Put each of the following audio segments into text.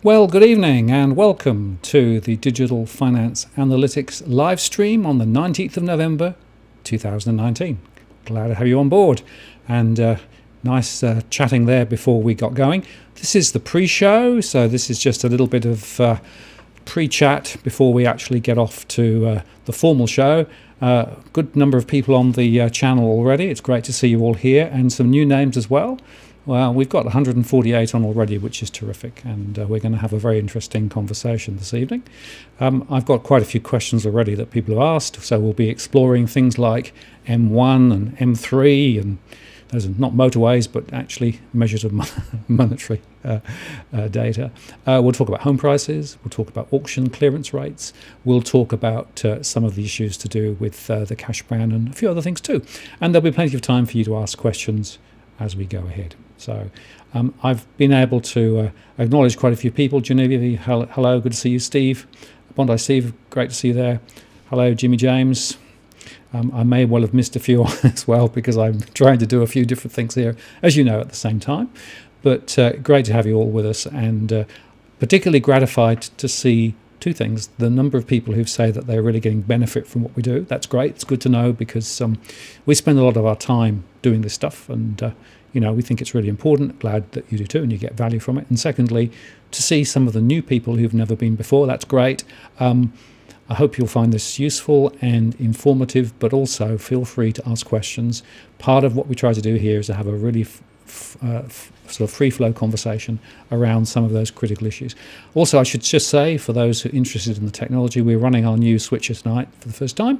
Well, good evening and welcome to the Digital Finance Analytics live stream on the 19th of November 2019. Glad to have you on board, and nice chatting there before we got going. This is the pre-show, so this is just a little bit of pre-chat before we actually get off to the formal show. Good number of people on the channel already. It's great to see you all here, and some new names as well. Well, we've got 148 on already, which is terrific, and we're going to have a very interesting conversation this evening. I've got quite a few questions already that people have asked, so we'll be exploring things like M1 and M3, and those are not motorways, but actually measures of monetary data. We'll talk about home prices, we'll talk about auction clearance rates, we'll talk about some of the issues to do with the cash ban and a few other things too. And there'll be plenty of time for you to ask questions as we go ahead. So I've been able to acknowledge quite a few people. Genevieve, hello, good to see you. Steve, Bondi Steve, great to see you there. Hello, Jimmy James. I may well have missed a few as well because I'm trying to do a few different things here, as you know, at the same time. But great to have you all with us, and particularly gratified to see two things. The number of people who say that they're really getting benefit from what we do. That's great. It's good to know because we spend a lot of our time doing this stuff, and we think it's really important. Glad that you do too, and you get value from it. And secondly, to see some of the new people who've never been before, that's great. I hope you'll find this useful and informative, but also feel free to ask questions. Part of what we try to do here is to have a really sort of free-flow conversation around some of those critical issues. Also, I should just say, for those who are interested in the technology, we're running our new switcher tonight for the first time.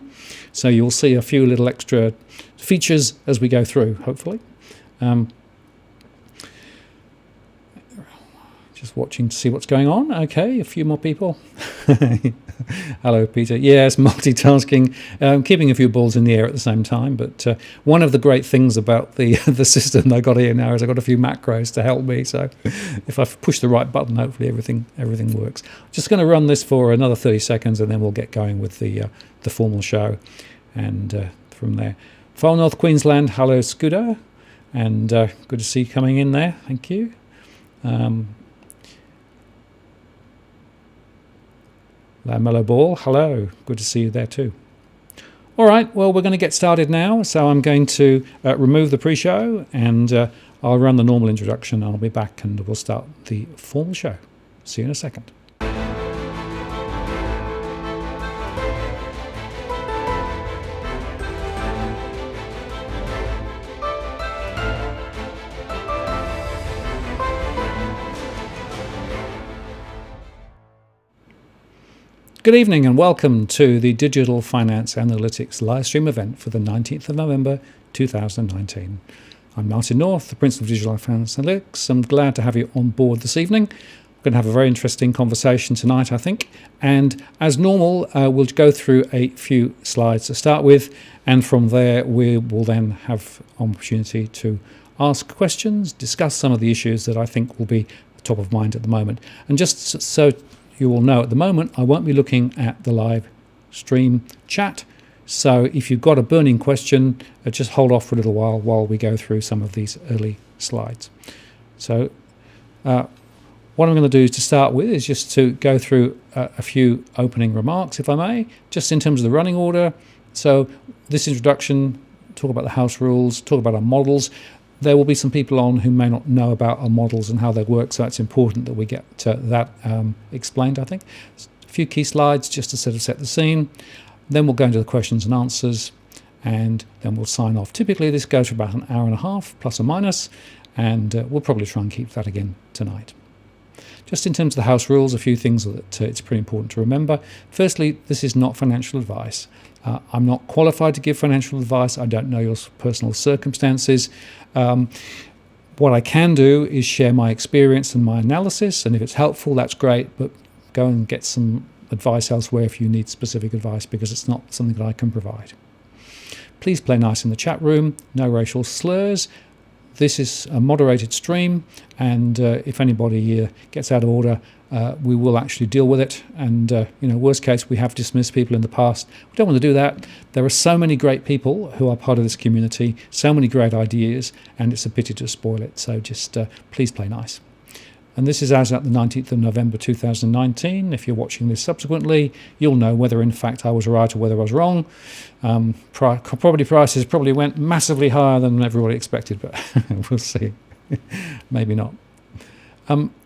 So you'll see a few little extra features as we go through, hopefully. Just watching to see what's going on. Okay, a few more people. Hello, Peter. Yes, multitasking, keeping a few balls in the air at the same time. But one of the great things about the system I got here now is I've got a few macros to help me. So if I push the right button, hopefully everything works. Just going to run this for another 30 seconds, and then we'll get going with the formal show. And from there, Far North Queensland. Hello, Scooter, and good to see you coming in there. Thank you. Mellow Ball, hello, good to see you there too. All right, well, we're going to get started now, so I'm going to remove the pre-show, and I'll run the normal introduction. I'll be back and we'll start the formal show. See you in a second. Good evening and welcome to the Digital Finance Analytics livestream event for the 19th of November 2019. I'm Martin North, the Principal of Digital Finance Analytics. I'm glad to have you on board this evening. We're going to have a very interesting conversation tonight, I think. And as normal, we'll go through a few slides to start with, and from there we will then have opportunity to ask questions, discuss some of the issues that I think will be top of mind at the moment. And just so you will know, at the moment I won't be looking at the live stream chat, so if you've got a burning question, just hold off for a little while we go through some of these early slides. So what I'm going to do to start with is just to go through a few opening remarks, if I may, just in terms of the running order. So this introduction, talk about the house rules, talk about our models. There will be some people on who may not know about our models and how they work, so it's important that we get that explained, I think. A few key slides just to sort of set the scene. Then we'll go into the questions and answers, and then we'll sign off. Typically this goes for about an hour and a half, plus or minus, and we'll probably try and keep that again tonight. Just in terms of the house rules, a few things that it's pretty important to remember. Firstly, this is not financial advice. I'm not qualified to give financial advice. I don't know your personal circumstances. What I can do is share my experience and my analysis, and if it's helpful, that's great, but go and get some advice elsewhere if you need specific advice, because it's not something that I can provide. Please play nice in the chat room, no racial slurs. This is a moderated stream, and if anybody gets out of order, we will actually deal with it. And worst case, we have dismissed people in the past. We don't want to do that. There are so many great people who are part of this community, so many great ideas, and it's a pity to spoil it. So just please play nice. And this is as at the 19th of November 2019. If you're watching this subsequently, you'll know whether in fact I was right or whether I was wrong. Property prices probably went massively higher than everybody expected, but we'll see. Maybe not.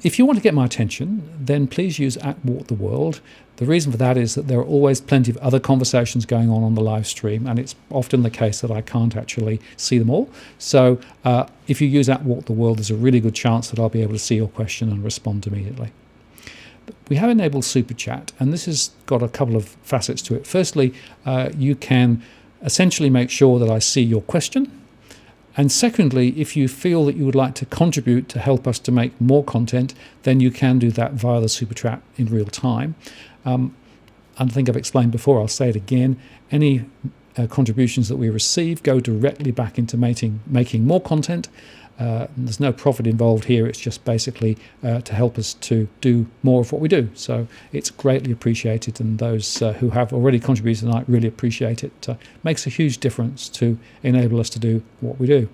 If you want to get my attention, then please use @WalkTheWorld. The reason for that is that there are always plenty of other conversations going on the live stream, and it's often the case that I can't actually see them all. So if you use @WalkTheWorld, there's a really good chance that I'll be able to see your question and respond immediately. We have enabled Super Chat, and this has got a couple of facets to it. Firstly, you can essentially make sure that I see your question. And secondly, if you feel that you would like to contribute to help us to make more content, then you can do that via the Super Chat in real time. I think I've explained before, I'll say it again, any contributions that we receive go directly back into making more content. There's no profit involved here, it's just basically to help us to do more of what we do. So it's greatly appreciated, and those who have already contributed tonight really appreciate it. Makes a huge difference to enable us to do what we do.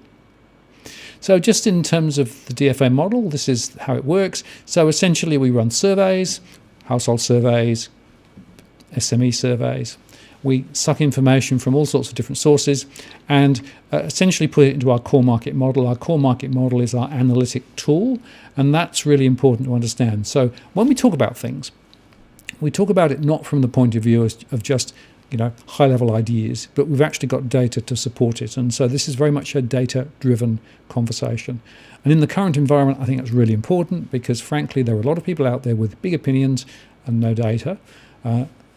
So just in terms of the DFA model, this is how it works. So essentially we run surveys, household surveys, SME surveys. We suck information from all sorts of different sources and essentially put it into our core market model. Our core market model is our analytic tool, and that's really important to understand. So when we talk about things, we talk about it not from the point of view of just high-level ideas, but we've actually got data to support it. And so this is very much a data-driven conversation. And in the current environment, I think that's really important because, frankly, there are a lot of people out there with big opinions and no data.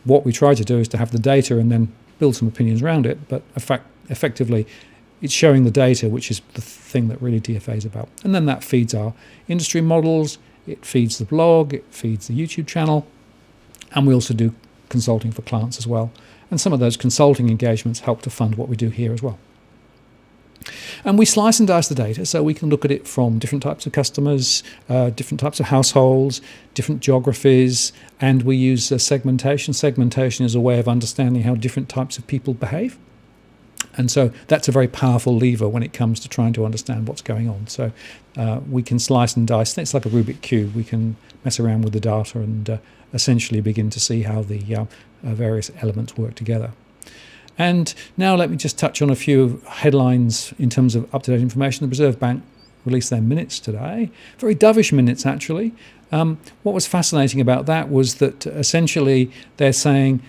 What we try to do is to have the data and then build some opinions around it, but effectively it's showing the data, which is the thing that really DFA is about. And then that feeds our industry models, it feeds the blog, it feeds the YouTube channel, and we also do consulting for clients as well. And some of those consulting engagements help to fund what we do here as well. And we slice and dice the data so we can look at it from different types of customers, different types of households, different geographies, and we use segmentation. Segmentation is a way of understanding how different types of people behave. And so that's a very powerful lever when it comes to trying to understand what's going on. So we can slice and dice. It's like a Rubik's Cube. We can mess around with the data and essentially begin to see how the various elements work together. And now let me just touch on a few headlines in terms of up-to-date information. The Reserve Bank released their minutes today. Very dovish minutes, actually. What was fascinating about that was that essentially they're saying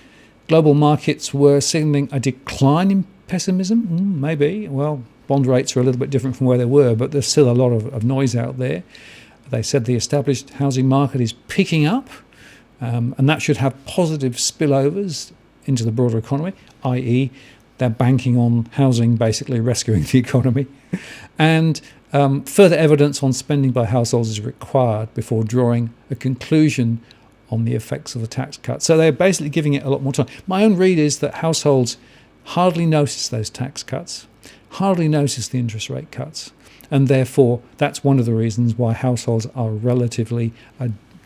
global markets were signalling a decline in pessimism. Maybe. Well, bond rates are a little bit different from where they were, but there's still a lot of noise out there. They said the established housing market is picking up, and that should have positive spillovers into the broader economy, i.e. they're banking on housing basically rescuing the economy. And further evidence on spending by households is required before drawing a conclusion on the effects of the tax cut. So they're basically giving it a lot more time. My own read is that households hardly notice those tax cuts, hardly notice the interest rate cuts, and therefore that's one of the reasons why households are relatively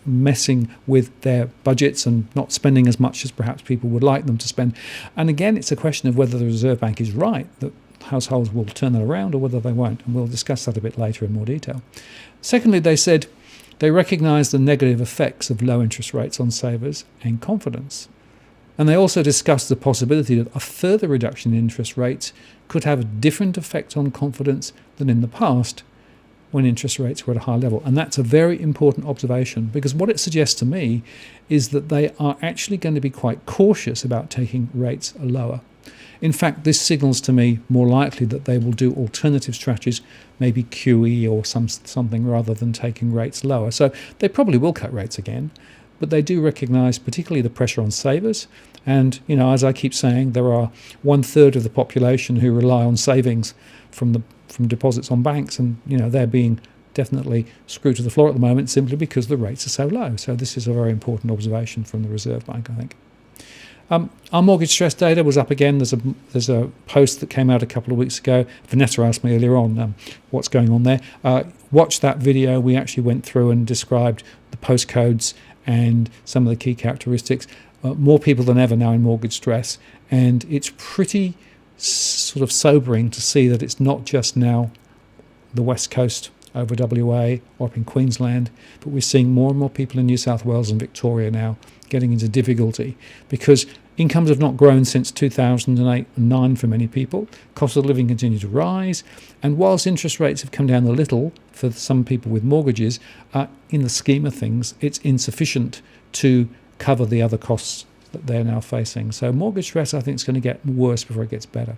messing with their budgets and not spending as much as perhaps people would like them to spend. And again, it's a question of whether the Reserve Bank is right that households will turn that around or whether they won't, and we'll discuss that a bit later in more detail. Secondly, they said they recognise the negative effects of low interest rates on savers and confidence. And they also discussed the possibility that a further reduction in interest rates could have a different effect on confidence than in the past when interest rates were at a high level. And that's a very important observation, because what it suggests to me is that they are actually going to be quite cautious about taking rates lower. In fact, this signals to me more likely that they will do alternative strategies, maybe QE or something rather than taking rates lower. So they probably will cut rates again, but they do recognise particularly the pressure on savers. And, as I keep saying, there are 1/3 of the population who rely on savings from deposits on banks, and they're being definitely screwed to the floor at the moment simply because the rates are so low. So this is a very important observation from the Reserve Bank, I think. Our mortgage stress data was up again. There's a post that came out a couple of weeks ago. Vanessa asked me earlier on what's going on there. Watch that video. We actually went through and described the postcodes and some of the key characteristics. More people than ever now in mortgage stress, and it's pretty sort of sobering to see that it's not just now the West Coast over WA or up in Queensland, but we're seeing more and more people in New South Wales and Victoria now getting into difficulty because incomes have not grown since 2008 and 9 for many people. Cost of living continue to rise, and whilst interest rates have come down a little for some people with mortgages, in the scheme of things, it's insufficient to cover the other costs that they're now facing. So mortgage stress, I think, is going to get worse before it gets better.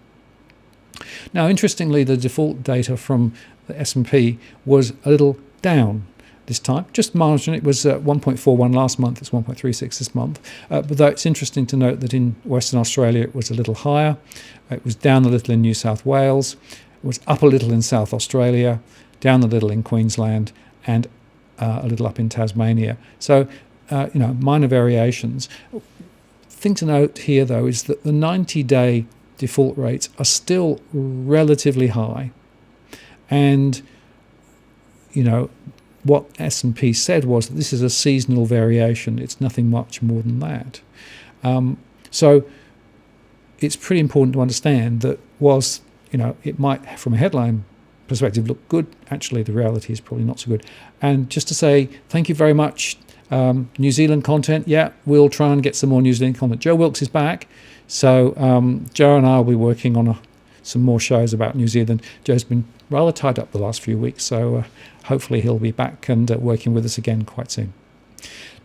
Now, interestingly, the default data from the S&P was a little down this time, just marginally. It was 1.41 last month, it's 1.36 this month. But though it's interesting to note that in Western Australia it was a little higher, it was down a little in New South Wales, it was up a little in South Australia, down a little in Queensland, and a little up in Tasmania. So, minor variations. Thing to note here, though, is that the 90-day default rates are still relatively high. And, what S&P said was that this is a seasonal variation. It's nothing much more than that. So it's pretty important to understand that whilst, it might, from a headline perspective, look good, actually the reality is probably not so good. And just to say thank you very much, New Zealand content. Yeah, we'll try and get some more New Zealand content. Joe Wilkes is back. So Joe and I will be working on some more shows about New Zealand. Joe's been rather tied up the last few weeks, so hopefully he'll be back and working with us again quite soon.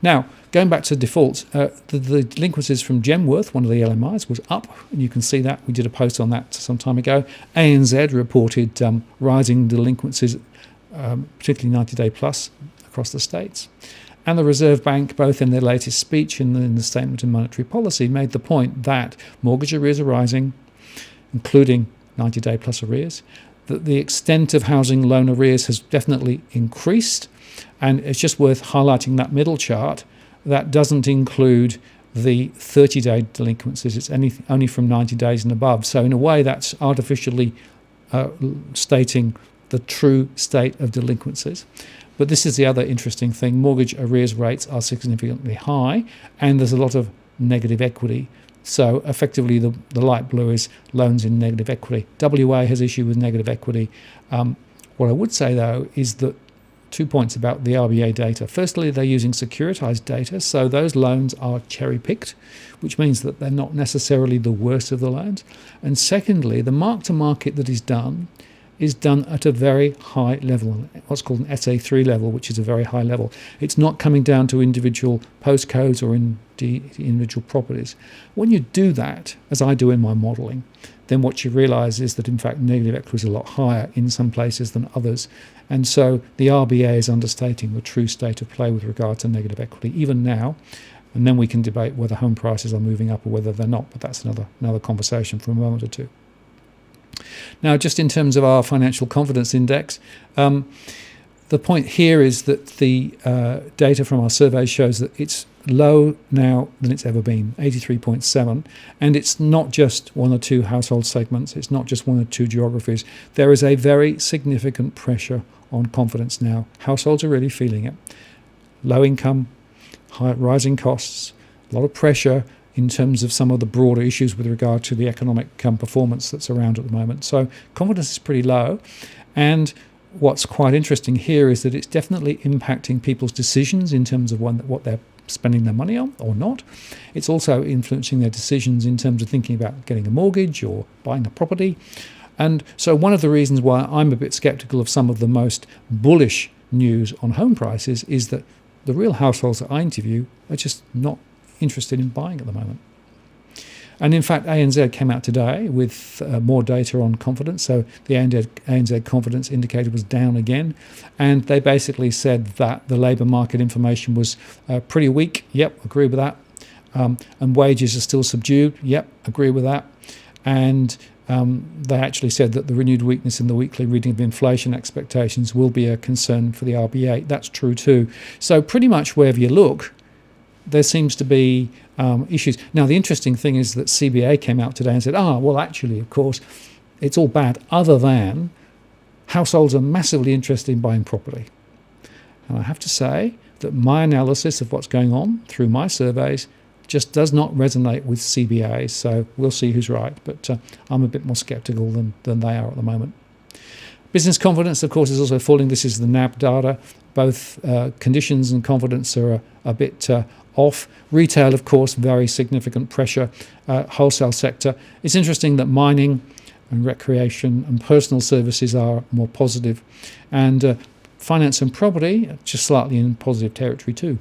Now, going back to defaults, the delinquencies from Genworth, one of the LMIs, was up, and you can see that. We did a post on that some time ago. ANZ reported rising delinquencies, particularly 90-day plus, across the states. And the Reserve Bank, both in their latest speech and in the Statement of Monetary Policy, made the point that mortgage arrears are rising, including 90-day plus arrears, that the extent of housing loan arrears has definitely increased, and it's just worth highlighting that middle chart. That doesn't include the 30-day delinquencies. It's only from 90 days and above. So in a way, that's artificially stating the true state of delinquencies. But this is the other interesting thing. Mortgage arrears rates are significantly high, and there's a lot of negative equity. So effectively, the light blue is loans in negative equity. WA has issue with negative equity. What I would say, though, is that 2 points about the RBA data. Firstly, they're using securitized data, so those loans are cherry-picked, which means that they're not necessarily the worst of the loans. And secondly, the mark-to-market that is done at a very high level, what's called an SA3 level, which is a very high level. It's not coming down to individual postcodes or individual properties. When you do that, as I do in my modelling, then what you realise is that, in fact, negative equity is a lot higher in some places than others. And so the RBA is understating the true state of play with regard to negative equity, even now. And then we can debate whether home prices are moving up or whether they're not, but that's another conversation for a moment or two. Now, just in terms of our financial confidence index, the point here is that the data from our survey shows that it's low now than it's ever been, 83.7, and it's not just one or two household segments, it's not just one or two geographies. There is a very significant pressure on confidence now. Households are really feeling it. Low income, rising costs, a lot of pressure in terms of some of the broader issues with regard to the economic performance that's around at the moment. So confidence is pretty low. And what's quite interesting here is that it's definitely impacting people's decisions in terms of what they're spending their money on or not. It's also influencing their decisions in terms of thinking about getting a mortgage or buying a property. And so one of the reasons why I'm a bit sceptical of some of the most bullish news on home prices is that the real households that I interview are just not interested in buying at the moment. And in fact, ANZ came out today with more data on confidence. So the ANZ confidence indicator was down again. And they basically said that the labour market information was pretty weak. Yep, agree with that. And wages are still subdued. Yep, agree with that. And they actually said that the renewed weakness in the weekly reading of inflation expectations will be a concern for the RBA. That's true too. So pretty much wherever you look, there seems to be issues. Now, the interesting thing is that CBA came out today and said, well, actually, of course, it's all bad, other than households are massively interested in buying property. And I have to say that my analysis of what's going on through my surveys just does not resonate with CBA, so we'll see who's right. But I'm a bit more sceptical than they are at the moment. Business confidence, of course, is also falling. This is the NAB data. Both conditions and confidence are a bit off. Retail, of course, very significant pressure. Wholesale sector. It's interesting that mining and recreation and personal services are more positive. And finance and property, just slightly in positive territory too.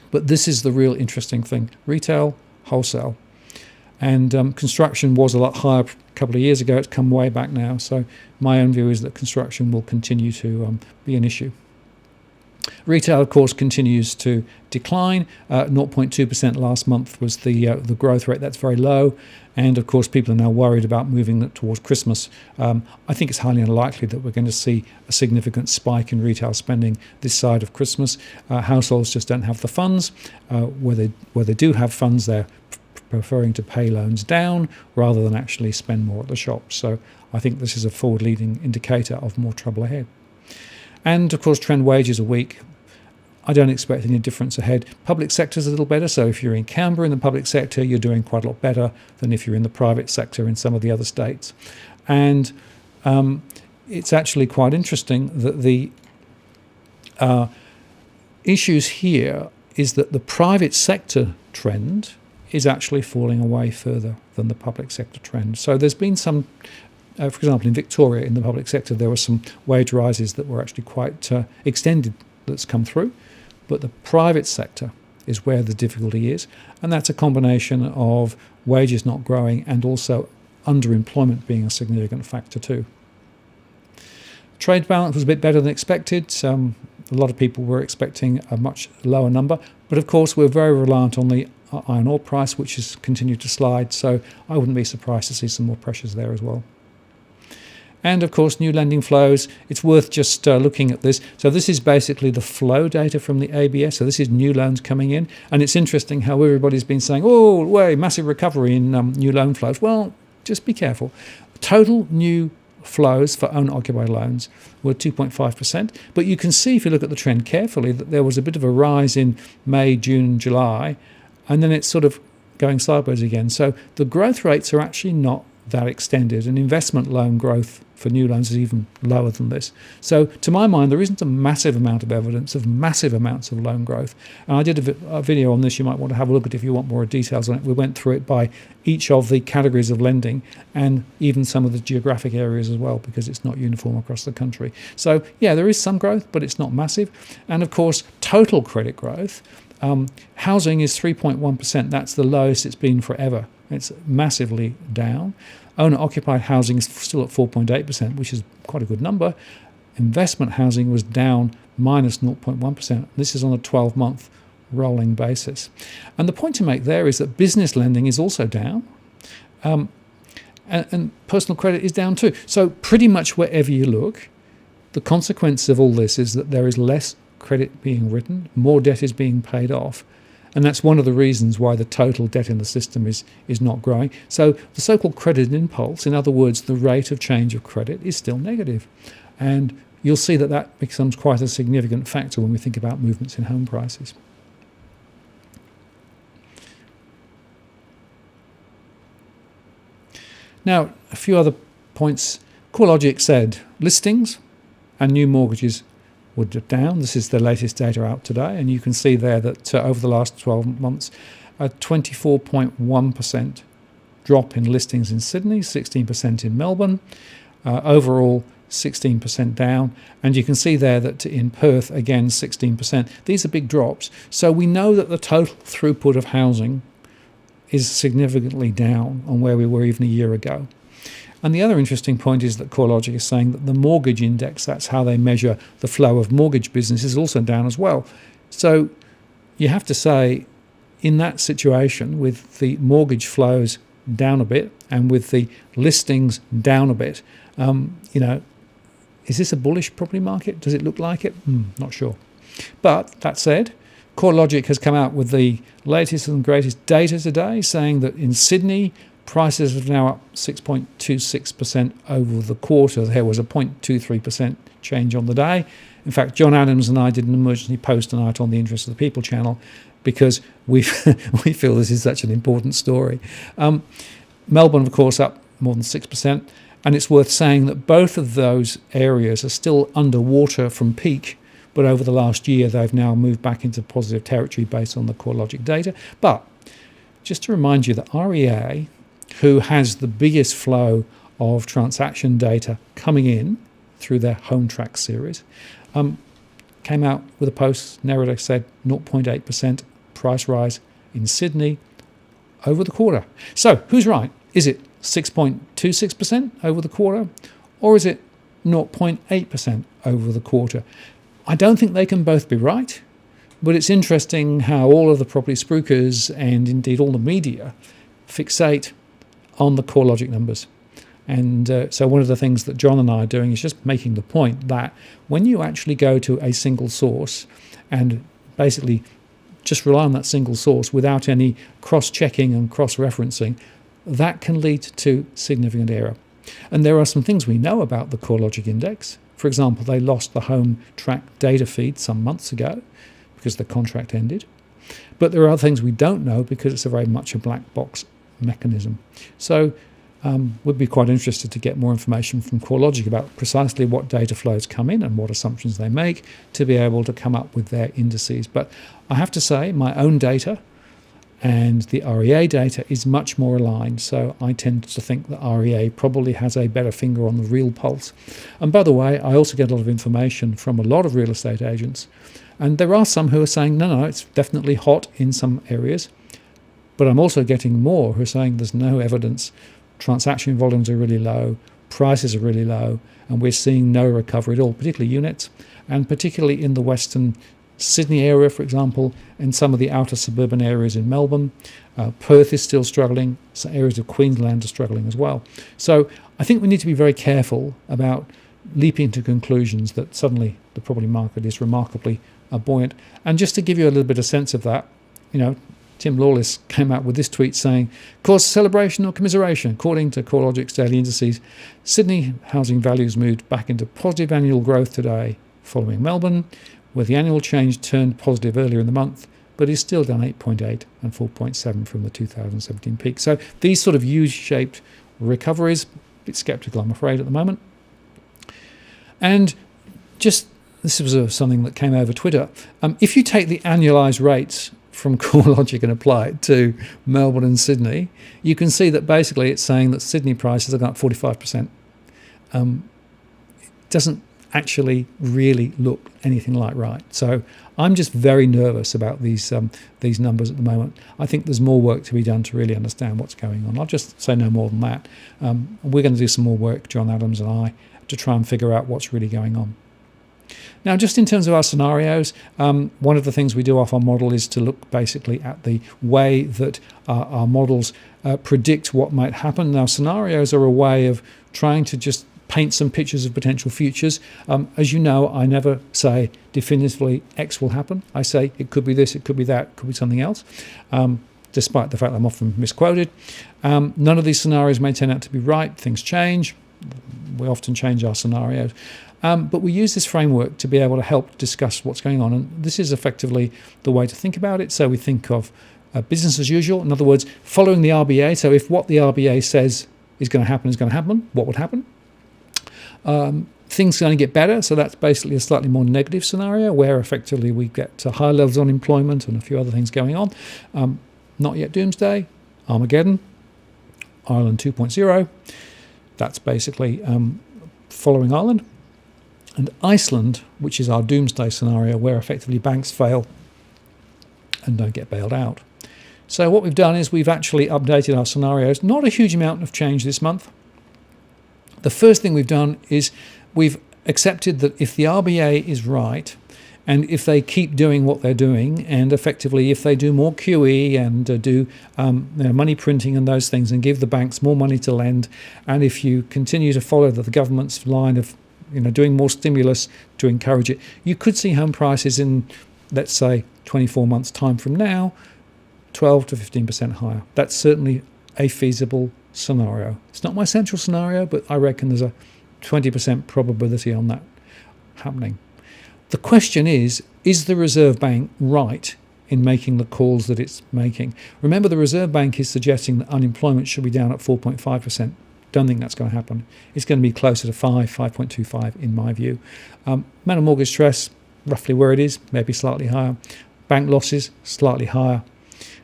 But this is the real interesting thing. Retail, wholesale. And construction was a lot higher a couple of years ago. It's come way back now. So my own view is that construction will continue to be an issue. Retail, of course, continues to decline. 0.2% last month was the growth rate. That's very low. And, of course, people are now worried about moving towards Christmas. I think it's highly unlikely that we're going to see a significant spike in retail spending this side of Christmas. Households just don't have the funds. Where they do have funds, they're preferring to pay loans down rather than actually spend more at the shops. So I think this is a forward-leading indicator of more trouble ahead. And, of course, trend wages are weak. I don't expect any difference ahead. Public sector is a little better. So if you're in Canberra in the public sector, you're doing quite a lot better than if you're in the private sector in some of the other states. And it's actually quite interesting that the issues here is that the private sector trend is actually falling away further than the public sector trend. So there's been some, for example, in Victoria, in the public sector, there were some wage rises that were actually quite extended that's come through. But the private sector is where the difficulty is. And that's a combination of wages not growing and also underemployment being a significant factor too. Trade balance was a bit better than expected. A lot of people were expecting a much lower number. But of course, we're very reliant on the iron ore price, which has continued to slide. So I wouldn't be surprised to see some more pressures there as well. And, of course, new lending flows. It's worth just looking at this. So this is basically the flow data from the ABS. So this is new loans coming in. And it's interesting how everybody's been saying, oh, way, massive recovery in new loan flows. Well, just be careful. Total new flows for owner-occupied loans were 2.5%. But you can see, if you look at the trend carefully, that there was a bit of a rise in May, June, and July. And then it's sort of going sideways again. So the growth rates are actually not that extended, and investment loan growth for new loans is even lower than this. So to my mind, there isn't a massive amount of evidence of massive amounts of loan growth. And I did a video on this. You might want to have a look at it if you want more details on it. We went through it by each of the categories of lending and even some of the geographic areas as well, because it's not uniform across the country. So yeah, there is some growth, but it's not massive. And of course, total credit growth, housing is 3.1%. That's the lowest it's been forever. It's massively down. Owner-occupied housing is still at 4.8%, which is quite a good number. Investment housing was down minus 0.1%. This is on a 12-month rolling basis. And the point to make there is that business lending is also down, and personal credit is down too. So pretty much wherever you look, the consequence of all this is that there is less credit being written, more debt is being paid off. And that's one of the reasons why the total debt in the system is not growing. So the so-called credit impulse, in other words, the rate of change of credit, is still negative. And you'll see that that becomes quite a significant factor when we think about movements in home prices. Now, a few other points. CoreLogic said listings and new mortgages were down. This is the latest data out today, and you can see there that over the last 12 months, a 24.1% drop in listings in Sydney, 16% in Melbourne, overall 16% down, and you can see there that in Perth, again, 16%. These are big drops. So we know that the total throughput of housing is significantly down on where we were even a year ago. And the other interesting point is that CoreLogic is saying that the mortgage index, that's how they measure the flow of mortgage business, is also down as well. So you have to say, in that situation, with the mortgage flows down a bit and with the listings down a bit, is this a bullish property market? Does it look like it? Not sure. But that said, CoreLogic has come out with the latest and greatest data today, saying that in Sydney, prices are now up 6.26% over the quarter. There was a 0.23% change on the day. In fact, John Adams and I did an emergency post tonight on the Interest of the People channel because we feel this is such an important story. Melbourne, of course, up more than 6%. And it's worth saying that both of those areas are still underwater from peak, but over the last year they've now moved back into positive territory based on the CoreLogic data. But just to remind you that REA, who has the biggest flow of transaction data coming in through their Home Track series, came out with a post narrative said 0.8% price rise in Sydney over the quarter. So who's right? Is it 6.26% over the quarter, or is it 0.8% over the quarter? I don't think they can both be right, but it's interesting how all of the property spruikers and indeed all the media fixate on the CoreLogic numbers. And so one of the things that John and I are doing is just making the point that when you actually go to a single source and basically just rely on that single source without any cross-checking and cross-referencing, that can lead to significant error. And there are some things we know about the CoreLogic index. For example, they lost the Home Track data feed some months ago because the contract ended. But there are other things we don't know because it's very much a black box mechanism. So we'd be quite interested to get more information from CoreLogic about precisely what data flows come in and what assumptions they make to be able to come up with their indices. But I have to say, my own data and the REA data is much more aligned. So I tend to think that REA probably has a better finger on the real pulse. And by the way, I also get a lot of information from a lot of real estate agents. And there are some who are saying, no, it's definitely hot in some areas. But I'm also getting more who are saying there's no evidence. Transaction volumes are really low, prices are really low, and we're seeing no recovery at all, particularly units, and particularly in the Western Sydney area, for example, and some of the outer suburban areas in Melbourne. Perth is still struggling. Some areas of Queensland are struggling as well. So I think we need to be very careful about leaping to conclusions that suddenly the property market is remarkably buoyant. And just to give you a little bit of sense of that, Tim Lawless came out with this tweet saying, cause celebration or commiseration. According to CoreLogic's daily indices, Sydney housing values moved back into positive annual growth today, following Melbourne, where the annual change turned positive earlier in the month, but is still down 8.8 and 4.7 from the 2017 peak. So these sort of U-shaped recoveries, a bit sceptical, I'm afraid, at the moment. And just, this was something that came over Twitter. If you take the annualised rates from CoreLogic and apply it to Melbourne and Sydney, you can see that basically it's saying that Sydney prices are going up 45%. It doesn't actually really look anything like right. So I'm just very nervous about these numbers at the moment. I think there's more work to be done to really understand what's going on. I'll just say no more than that. We're going to do some more work, John Adams and I, to try and figure out what's really going on. Now, just in terms of our scenarios, one of the things we do off our model is to look basically at the way that our models predict what might happen. Now, scenarios are a way of trying to just paint some pictures of potential futures. As you know, I never say definitively X will happen. I say it could be this, it could be that, it could be something else, despite the fact that I'm often misquoted. None of these scenarios may turn out to be right. Things change. We often change our scenarios. But we use this framework to be able to help discuss what's going on. And this is effectively the way to think about it. So we think of business as usual. In other words, following the RBA. So if what the RBA says is going to happen, what would happen? Things are going to get better. So that's basically a slightly more negative scenario where effectively we get to high levels of unemployment and a few other things going on. Not yet doomsday, Armageddon, Ireland 2.0. That's basically following Ireland. And Iceland, which is our doomsday scenario where effectively banks fail and don't get bailed out. So what we've done is we've actually updated our scenarios. Not a huge amount of change this month. The first thing we've done is we've accepted that if the RBA is right, and if they keep doing what they're doing, and effectively if they do more QE and do money printing and those things and give the banks more money to lend, and if you continue to follow the government's line of doing more stimulus to encourage it, you could see home prices in, let's say, 24 months' time from now, 12 to 15% higher. That's certainly a feasible scenario. It's not my central scenario, but I reckon there's a 20% probability on that happening. The question is the Reserve Bank right in making the calls that it's making? Remember, the Reserve Bank is suggesting that unemployment should be down at 4.5%. don't think that's going to happen. It's going to be closer to 5.25 in my view. Amount of mortgage stress, roughly where it is, maybe slightly higher. Bank losses, slightly higher.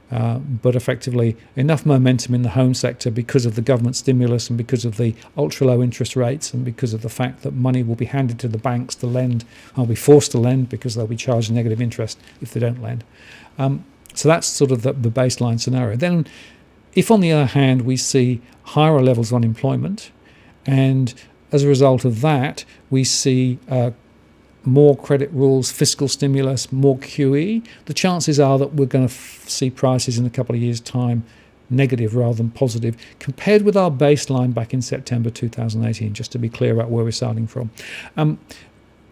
But effectively enough momentum in the home sector because of the government stimulus and because of the ultra low interest rates and because of the fact that money will be handed to the banks to lend, will be forced to lend because they'll be charged negative interest if they don't lend. So that's sort of the baseline scenario. Then if on the other hand we see higher levels of unemployment, and as a result of that we see more credit rules, fiscal stimulus, more QE, the chances are that we're going to see prices in a couple of years' time negative rather than positive, compared with our baseline back in September 2018, just to be clear about where we're starting from.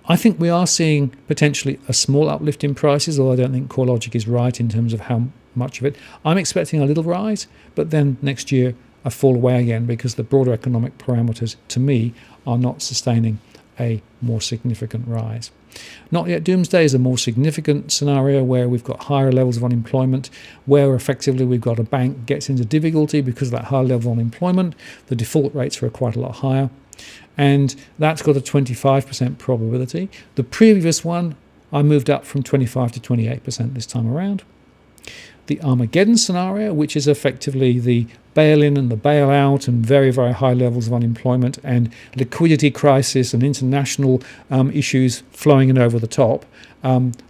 I think we are seeing potentially a small uplift in prices, although I don't think CoreLogic is right in terms of how much of it. I'm expecting a little rise, but then next year I fall away again because the broader economic parameters, to me, are not sustaining a more significant rise. Not yet doomsday is a more significant scenario where we've got higher levels of unemployment, where effectively we've got a bank gets into difficulty because of that high level of unemployment. The default rates are quite a lot higher, and that's got a 25% probability. The previous one, I moved up from 25 to 28% this time around. The Armageddon scenario, which is effectively the bail-in and the bail-out and very, very high levels of unemployment and liquidity crisis and international issues flowing in over the top,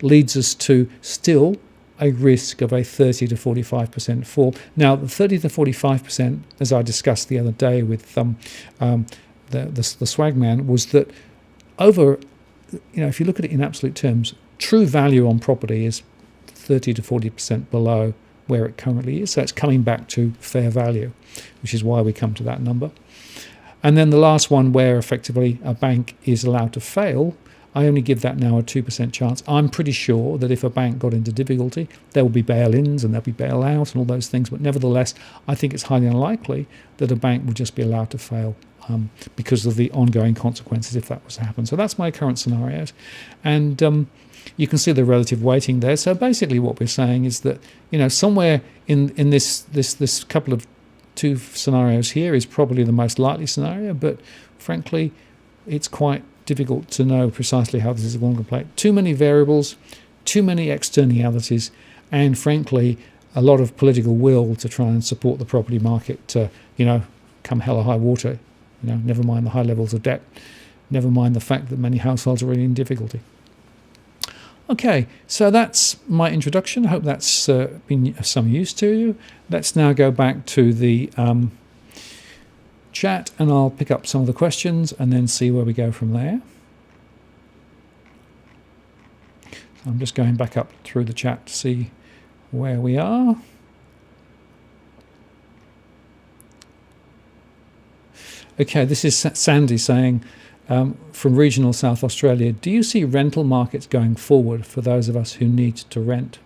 leads us to still a risk of a 30 to 45% fall. Now, the 30 to 45%, as I discussed the other day with the swagman, was that over, if you look at it in absolute terms, true value on property is 30 to 40% below where it currently is. So it's coming back to fair value, which is why we come to that number. And then the last one, where effectively a bank is allowed to fail, I only give that now a 2% chance. I'm pretty sure that if a bank got into difficulty, there will be bail-ins and there'll be bail-out and all those things. But nevertheless, I think it's highly unlikely that a bank will just be allowed to fail because of the ongoing consequences if that was to happen. So that's my current scenarios. And you can see the relative weighting there. So basically what we're saying is that, somewhere in this couple of two scenarios here is probably the most likely scenario, but frankly, it's quite difficult to know precisely how this is going to play. Too many variables, too many externalities, and frankly, a lot of political will to try and support the property market to, come hell or high water. Never mind the high levels of debt, never mind the fact that many households are already in difficulty. Okay, so that's my introduction. I hope that's been of some use to you. Let's now go back to the chat, and I'll pick up some of the questions and then see where we go from there. I'm just going back up through the chat to see where we are. Okay, this is Sandy saying, from regional South Australia, do you see rental markets going forward for those of us who need to rent?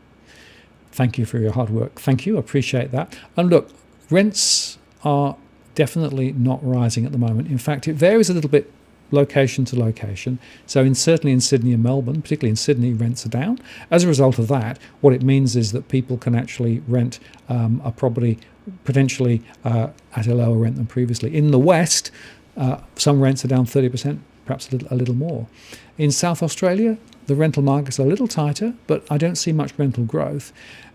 Thank you for your hard work. Thank you, I appreciate that. And look, rents are definitely not rising at the moment. In fact, it varies a little bit location to location. So certainly in Sydney and Melbourne, particularly in Sydney, rents are down. As a result of that, what it means is that people can actually rent a property potentially at a lower rent than previously. In the West, some rents are down 30%, perhaps a little more. In South Australia, the rental markets are a little tighter, but I don't see much rental growth.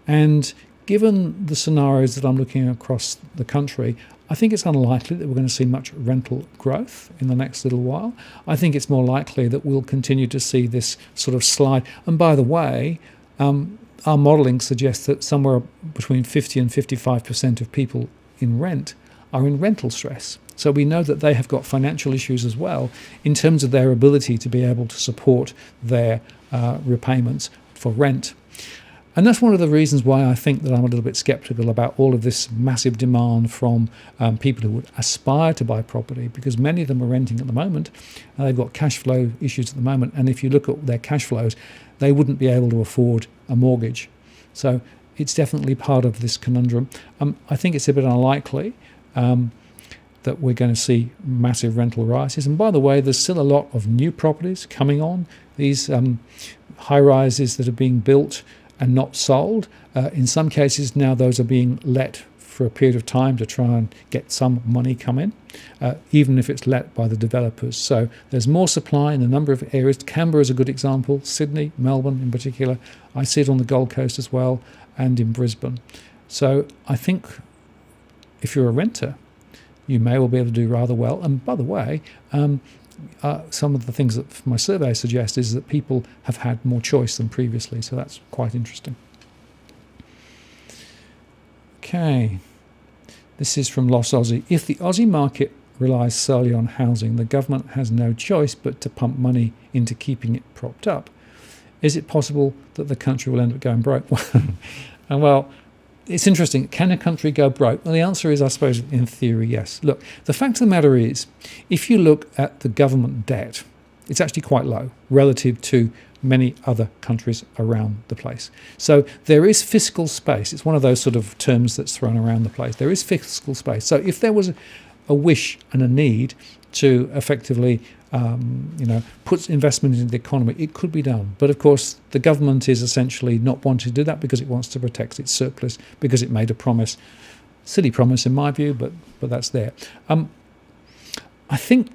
And given the scenarios that I'm looking across the country, I think it's unlikely that we're going to see much rental growth in the next little while. I think it's more likely that we'll continue to see this sort of slide. And by the way, our modelling suggests that somewhere between 50 and 55% of people in rent are in rental stress. So we know that they have got financial issues as well in terms of their ability to be able to support their repayments for rent. And that's one of the reasons why I think that I'm a little bit sceptical about all of this massive demand from people who would aspire to buy property, because many of them are renting at the moment. They've got cash flow issues at the moment. And if you look at their cash flows, they wouldn't be able to afford a mortgage. So it's definitely part of this conundrum. I think it's a bit unlikely that we're going to see massive rental rises. And by the way, there's still a lot of new properties coming on. These high-rises that are being built and not sold. In some cases now those are being let for a period of time to try and get some money come in, even if it's let by the developers. So there's more supply in a number of areas. Canberra is a good example, Sydney, Melbourne in particular. I see it on the Gold Coast as well, and in Brisbane. So I think if you're a renter, you may well be able to do rather well. And by the way, some of the things that my survey suggests is that people have had more choice than previously, so that's quite interesting. Okay, this is from Lost Aussie. If the Aussie market relies solely on housing, the government has no choice but to pump money into keeping it propped up. Is it possible that the country will end up going broke? And well, it's interesting. Can a country go broke? Well, the answer is, I suppose, in theory, yes. Look, the fact of the matter is, if you look at the government debt, it's actually quite low relative to many other countries around the place. So there is fiscal space. It's one of those sort of terms that's thrown around the place. There is fiscal space. So if there was a wish and a need to effectively puts investment into the economy, it could be done. But of course, the government is essentially not wanting to do that because it wants to protect its surplus, because it made a promise, silly promise in my view, but that's there. I think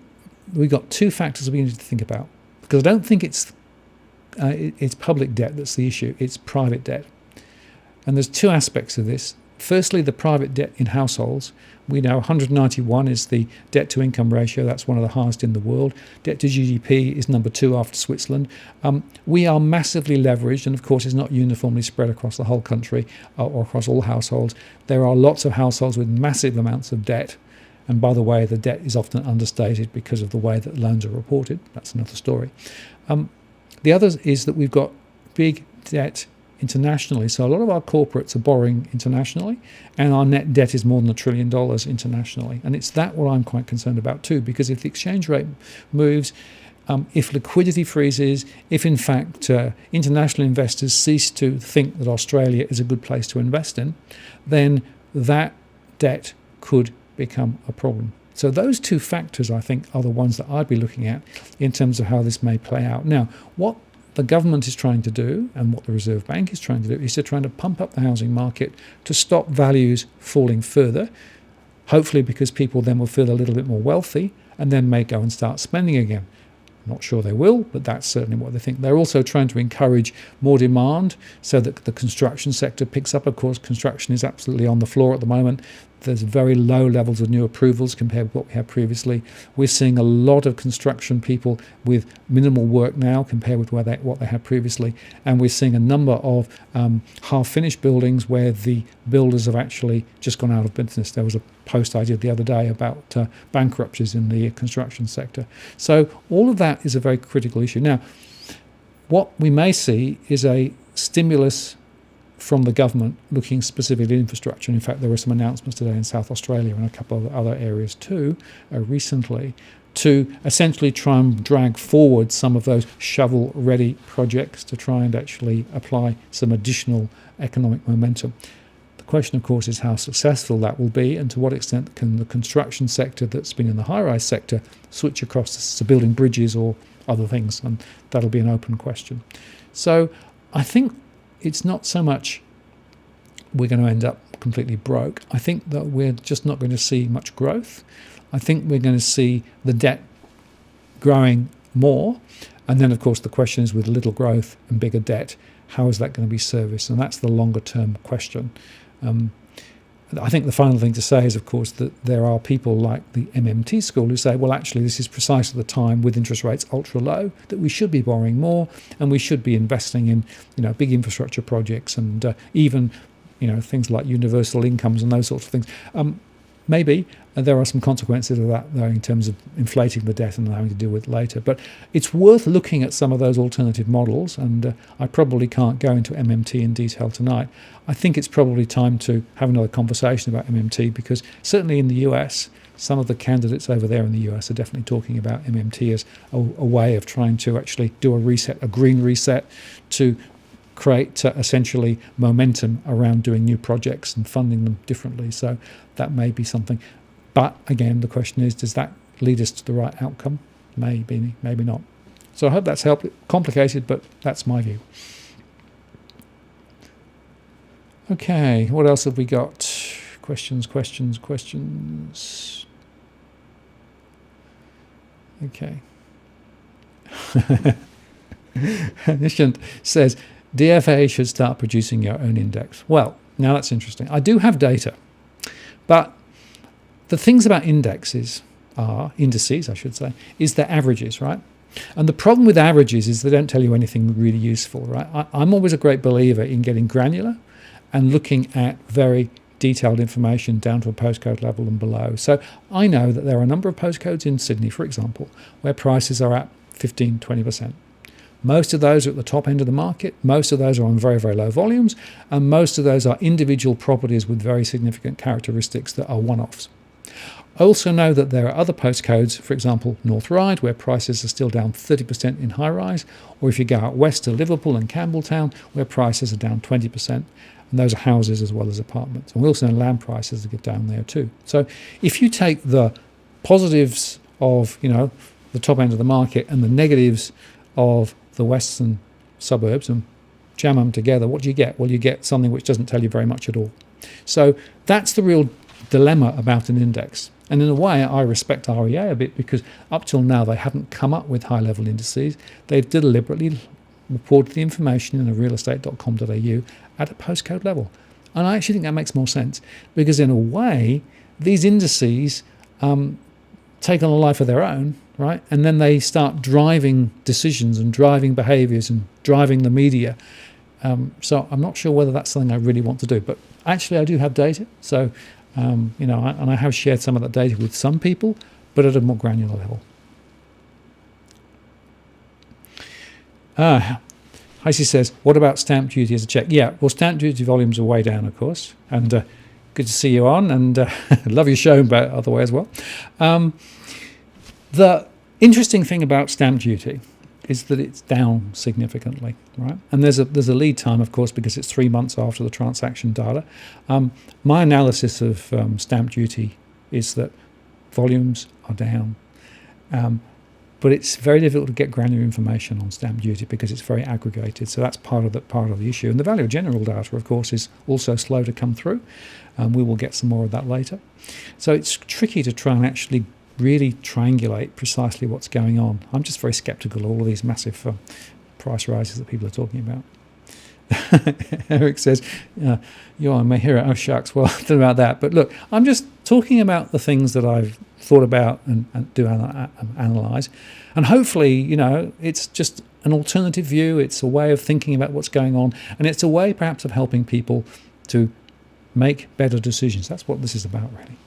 we've got two factors we need to think about, because I don't think it's public debt that's the issue, it's private debt. And there's two aspects of this. Firstly, the private debt in households. We know 191 is the debt to income ratio. That's one of the highest in the world. Debt to GDP is number 2 after Switzerland. We are massively leveraged, and of course it's not uniformly spread across the whole country or across all households. There are lots of households with massive amounts of debt. And by the way, the debt is often understated because of the way that loans are reported. That's another story. The other is that we've got big debt internationally. So a lot of our corporates are borrowing internationally, and our net debt is more than $1 trillion internationally. And it's that what I'm quite concerned about too, because if the exchange rate moves, if liquidity freezes, if in fact international investors cease to think that Australia is a good place to invest in, then that debt could become a problem. So those two factors, I think, are the ones that I'd be looking at in terms of how this may play out. Now, what the government is trying to do, and what the Reserve Bank is trying to do, is to try to pump up the housing market to stop values falling further, hopefully because people then will feel a little bit more wealthy and then may go and start spending again. Not sure they will, but that's certainly what they think. They're also trying to encourage more demand so that the construction sector picks up. Of course, construction is absolutely on the floor at the moment. There's very low levels of new approvals compared with what we had previously. We're seeing a lot of construction people with minimal work now compared with what they had previously. And we're seeing a number of half-finished buildings where the builders have actually just gone out of business. There was a post I did the other day about bankruptcies in the construction sector. So all of that is a very critical issue. Now, what we may see is a stimulus from the government looking specifically at infrastructure. And in fact, there were some announcements today in South Australia and a couple of other areas too recently to essentially try and drag forward some of those shovel-ready projects to try and actually apply some additional economic momentum. The question, of course, is how successful that will be, and to what extent can the construction sector that's been in the high-rise sector switch across to building bridges or other things, and that'll be an open question. So I think it's not so much we're going to end up completely broke. I think that we're just not going to see much growth. I think we're going to see the debt growing more. And then, of course, the question is, with little growth and bigger debt, how is that going to be serviced? And that's the longer term question. I think the final thing to say is, of course, that there are people like the MMT school who say, well, actually, this is precisely the time, with interest rates ultra low, that we should be borrowing more and we should be investing in, big infrastructure projects and even, things like universal incomes and those sorts of things. Maybe there are some consequences of that, though, in terms of inflating the debt and having to deal with it later. But it's worth looking at some of those alternative models, and I probably can't go into MMT in detail tonight. I think it's probably time to have another conversation about MMT, because certainly in the US, some of the candidates over there in the US are definitely talking about MMT as a way of trying to actually do a reset, a green reset, to create essentially momentum around doing new projects and funding them differently. So that may be something. But again, the question is, does that lead us to the right outcome? Maybe, maybe not. So I hope that's helped. Complicated, but that's my view. Okay, what else have we got? Questions. Okay. Nishant says, DFA should start producing your own index. Well, now that's interesting. I do have data, but the things about indices, I should say, is they're averages, right? And the problem with averages is they don't tell you anything really useful, right? I'm always a great believer in getting granular and looking at very detailed information down to a postcode level and below. So I know that there are a number of postcodes in Sydney, for example, where prices are at 15, 20%. Most of those are at the top end of the market. Most of those are on very, very low volumes. And most of those are individual properties with very significant characteristics that are one-offs. I also know that there are other postcodes, for example, North Ryde, where prices are still down 30% in high-rise, or if you go out west to Liverpool and Campbelltown, where prices are down 20%, and those are houses as well as apartments. And we also know land prices are down there too. So if you take the positives of, the top end of the market and the negatives of the western suburbs and jam them together, what do you get? Well, you get something which doesn't tell you very much at all. So that's the real dilemma about an index. And in a way, I respect REA a bit, because up till now they haven't come up with high-level indices. They've deliberately reported the information in a realestate.com.au at a postcode level. And I actually think that makes more sense, because in a way, these indices take on a life of their own, right? And then they start driving decisions and driving behaviours and driving the media. So I'm not sure whether that's something I really want to do. But actually, I do have data. So and I have shared some of that data with some people, but at a more granular level. Heisey says, what about stamp duty as a check? Yeah, well, stamp duty volumes are way down, of course, and good to see you on, and love your show, by the way, as well. The interesting thing about stamp duty is that it's down significantly, right? And there's a lead time, of course, because it's 3 months after the transaction data. My analysis of stamp duty is that volumes are down, but it's very difficult to get granular information on stamp duty because it's very aggregated. So that's part of the issue. And the value of general data, of course, is also slow to come through. We will get some more of that later. So it's tricky to try and actually really triangulate precisely what's going on. I'm just very sceptical of all of these massive price rises that people are talking about. Eric says, you're on Mahira. Oh, shucks. Well, I don't know about that. But look, I'm just talking about the things that I've thought about and do analyse. And hopefully, it's just an alternative view. It's a way of thinking about what's going on. And it's a way, perhaps, of helping people to make better decisions. That's what this is about, really.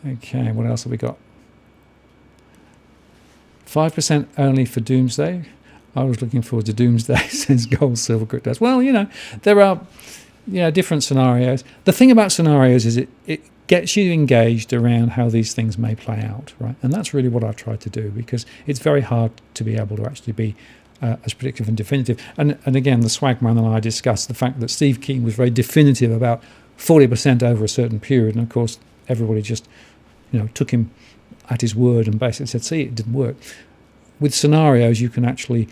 Okay, what else have we got? 5% only for doomsday. I was looking forward to doomsday, says gold, silver, cryptos. Well, there are different scenarios. The thing about scenarios is it gets you engaged around how these things may play out, right? And that's really what I've tried to do, because it's very hard to be able to actually be as predictive and definitive. And again, the Swagman and I discussed the fact that Steve Keating was very definitive about 40% over a certain period, and of course everybody just took him at his word and basically said, see, it didn't work. With scenarios, you can actually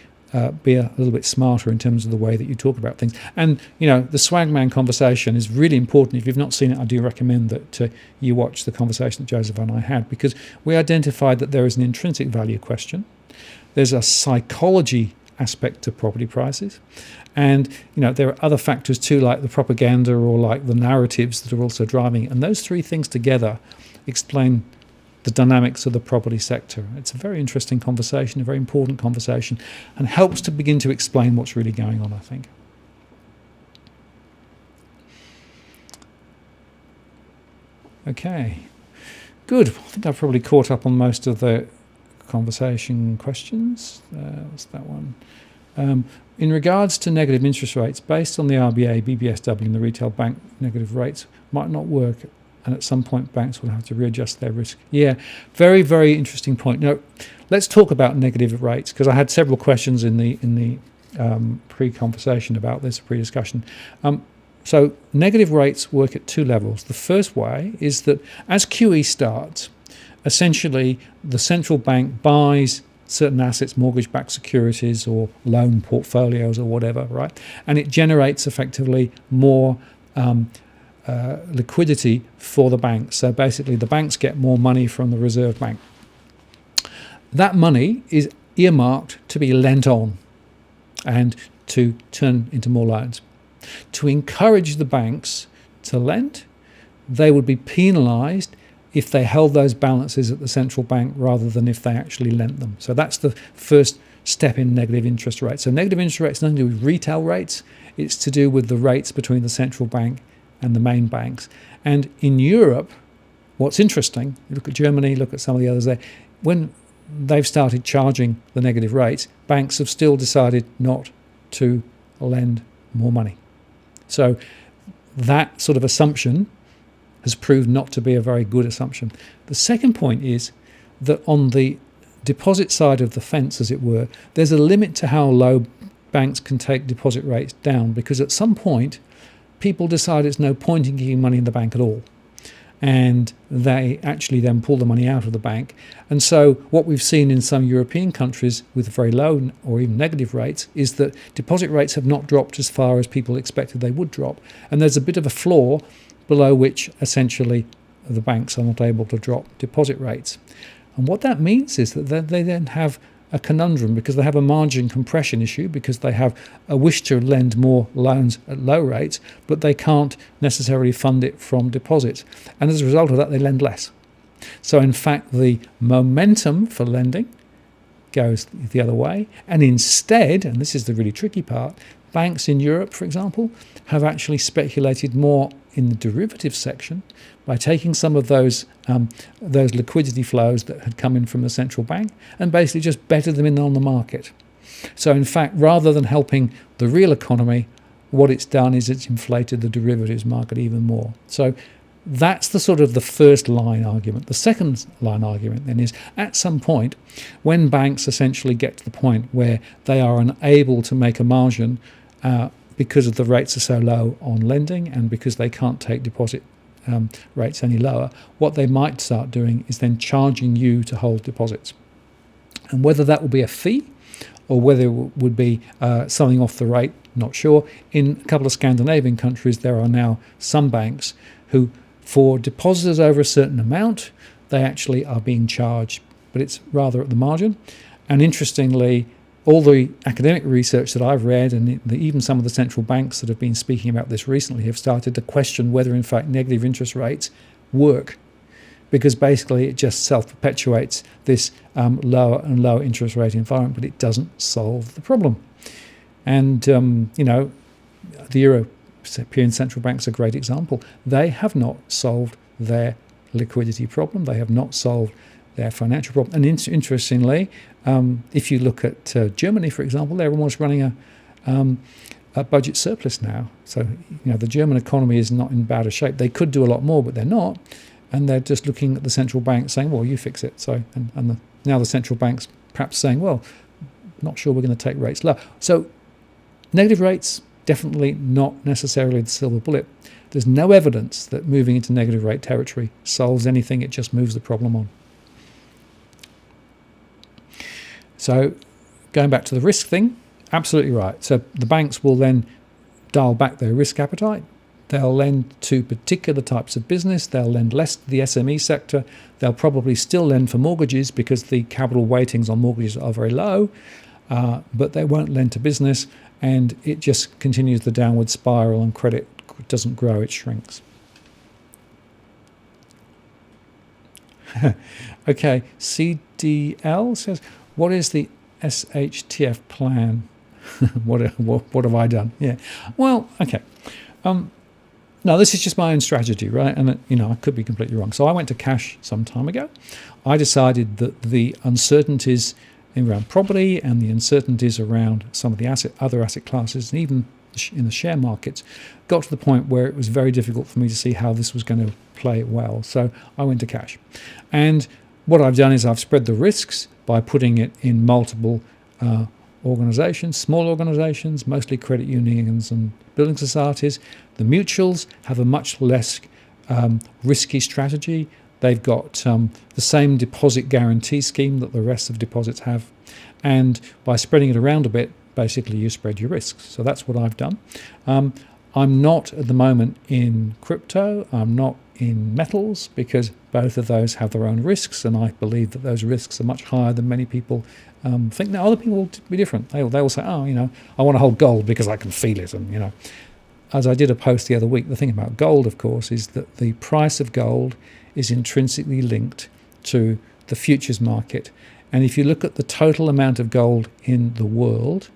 be a little bit smarter in terms of the way that you talk about things. And, the Swagman conversation is really important. If you've not seen it, I do recommend that you watch the conversation that Joseph and I had, because we identified that there is an intrinsic value question. There's a psychology aspect to property prices. And, there are other factors too, like the propaganda or like the narratives that are also driving it. And those three things together explain the dynamics of the property sector. It's a very interesting conversation, a very important conversation, and helps to begin to explain what's really going on, I think. Okay, good. I think I've probably caught up on most of the conversation questions. What's that one? In regards to negative interest rates, based on the RBA, BBSW and the retail bank, negative rates might not work, and at some point banks will have to readjust their risk. Yeah, very, very interesting point. Now, let's talk about negative rates, because I had several questions in the pre-conversation about this, pre-discussion. So negative rates work at two levels. The first way is that as QE starts, essentially the central bank buys certain assets, mortgage-backed securities or loan portfolios or whatever, right? And it generates effectively more liquidity for the banks. So basically the banks get more money from the Reserve Bank. That money is earmarked to be lent on and to turn into more loans. To encourage the banks to lend, they would be penalised if they held those balances at the central bank rather than if they actually lent them. So that's the first step in negative interest rates. So negative interest rates nothing to do with retail rates, it's to do with the rates between the central bank and the main banks. And in Europe, what's interesting, you look at Germany, look at some of the others there, when they've started charging the negative rates, banks have still decided not to lend more money. So that sort of assumption has proved not to be a very good assumption. The second point is that on the deposit side of the fence, as it were, there's a limit to how low banks can take deposit rates down, because at some point people decide it's no point in keeping money in the bank at all, and they actually then pull the money out of the bank. And so what we've seen in some European countries with very low or even negative rates is that deposit rates have not dropped as far as people expected they would drop, and there's a bit of a floor below which essentially the banks are not able to drop deposit rates. And what that means is that they then have a conundrum, because they have a margin compression issue, because they have a wish to lend more loans at low rates, but they can't necessarily fund it from deposits. And as a result of that, they lend less. So in fact, the momentum for lending goes the other way. And instead, and this is the really tricky part, banks in Europe, for example, have actually speculated more in the derivative section by taking some of those liquidity flows that had come in from the central bank and basically just betted them in on the market. So in fact, rather than helping the real economy, what it's done is it's inflated the derivatives market even more. So that's the sort of the first line argument. The second line argument then is, at some point, when banks essentially get to the point where they are unable to make a margin because of the rates are so low on lending and because they can't take deposit rates any lower, what they might start doing is then charging you to hold deposits. And whether that will be a fee or whether it would be something off the rate, not sure. In a couple of Scandinavian countries, there are now some banks who, for depositors over a certain amount, they actually are being charged, but it's rather at the margin. And interestingly, all the academic research that I've read, and even some of the central banks that have been speaking about this recently, have started to question whether in fact negative interest rates work, because basically it just self-perpetuates this lower and lower interest rate environment, but it doesn't solve the problem. And the European central bank's a great example. They have not solved their liquidity problem. They have not solved their financial problem. And interestingly, if you look at Germany, for example, they're almost running a budget surplus now. So the German economy is not in bad a shape. They could do a lot more, but they're not. And they're just looking at the central bank saying, well, you fix it. So now the central bank's perhaps saying, well, not sure we're going to take rates low. So negative rates, definitely not necessarily the silver bullet. There's no evidence that moving into negative rate territory solves anything. It just moves the problem on. So going back to the risk thing, absolutely right. So the banks will then dial back their risk appetite. They'll lend to particular types of business. They'll lend less to the SME sector. They'll probably still lend for mortgages because the capital weightings on mortgages are very low, but they won't lend to business, and it just continues the downward spiral, and credit doesn't grow, it shrinks. Okay, CDL says, what is the SHTF plan? What have I done? Yeah. Well, okay. No, this is just my own strategy, right? And I could be completely wrong. So I went to cash some time ago. I decided that the uncertainties around property and the uncertainties around some of the other asset classes, and even in the share markets, got to the point where it was very difficult for me to see how this was going to play well. So I went to cash. And what I've done is I've spread the risks by putting it in multiple organisations, small organisations, mostly credit unions and building societies. The mutuals have a much less risky strategy. They've got the same deposit guarantee scheme that the rest of deposits have. And by spreading it around a bit, basically you spread your risks. So that's what I've done. I'm not at the moment in crypto. I'm not in metals because both of those have their own risks, and I believe that those risks are much higher than many people think. Now, other people will be different. They will say, oh, I want to hold gold because I can feel it. And, as I did a post the other week, the thing about gold, of course, is that the price of gold is intrinsically linked to the futures market. And if you look at the total amount of gold in the world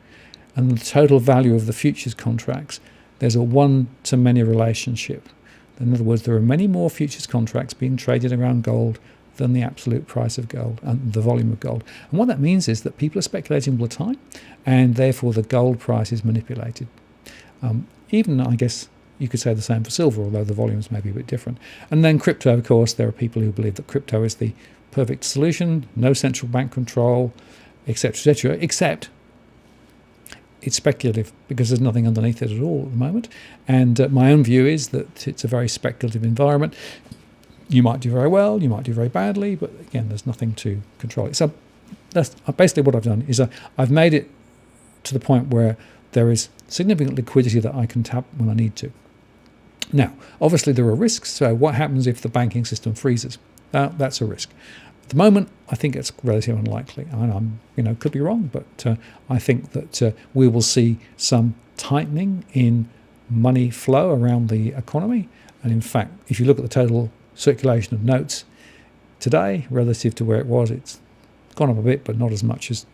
and the total value of the futures contracts, there's a one-to-many relationship. In other words, there are many more futures contracts being traded around gold than the absolute price of gold and the volume of gold. And what that means is that people are speculating all the time, and therefore the gold price is manipulated. Even, I guess, you could say the same for silver, although the volumes may be a bit different. And then crypto, of course, there are people who believe that crypto is the perfect solution, no central bank control, etc., except it's speculative because there's nothing underneath it at all at the moment. And my own view is that it's a very speculative environment. You might do very well, you might do very badly, but again, there's nothing to control it. So that's basically what I've done is I've made it to the point where there is significant liquidity that I can tap when I need to. Now, obviously there are risks. So what happens if the banking system freezes? That's a risk. At the moment, I think it's relatively unlikely. I'm could be wrong, but I think that we will see some tightening in money flow around the economy. And in fact, if you look at the total circulation of notes today relative to where it was, it's gone up a bit, but not as much as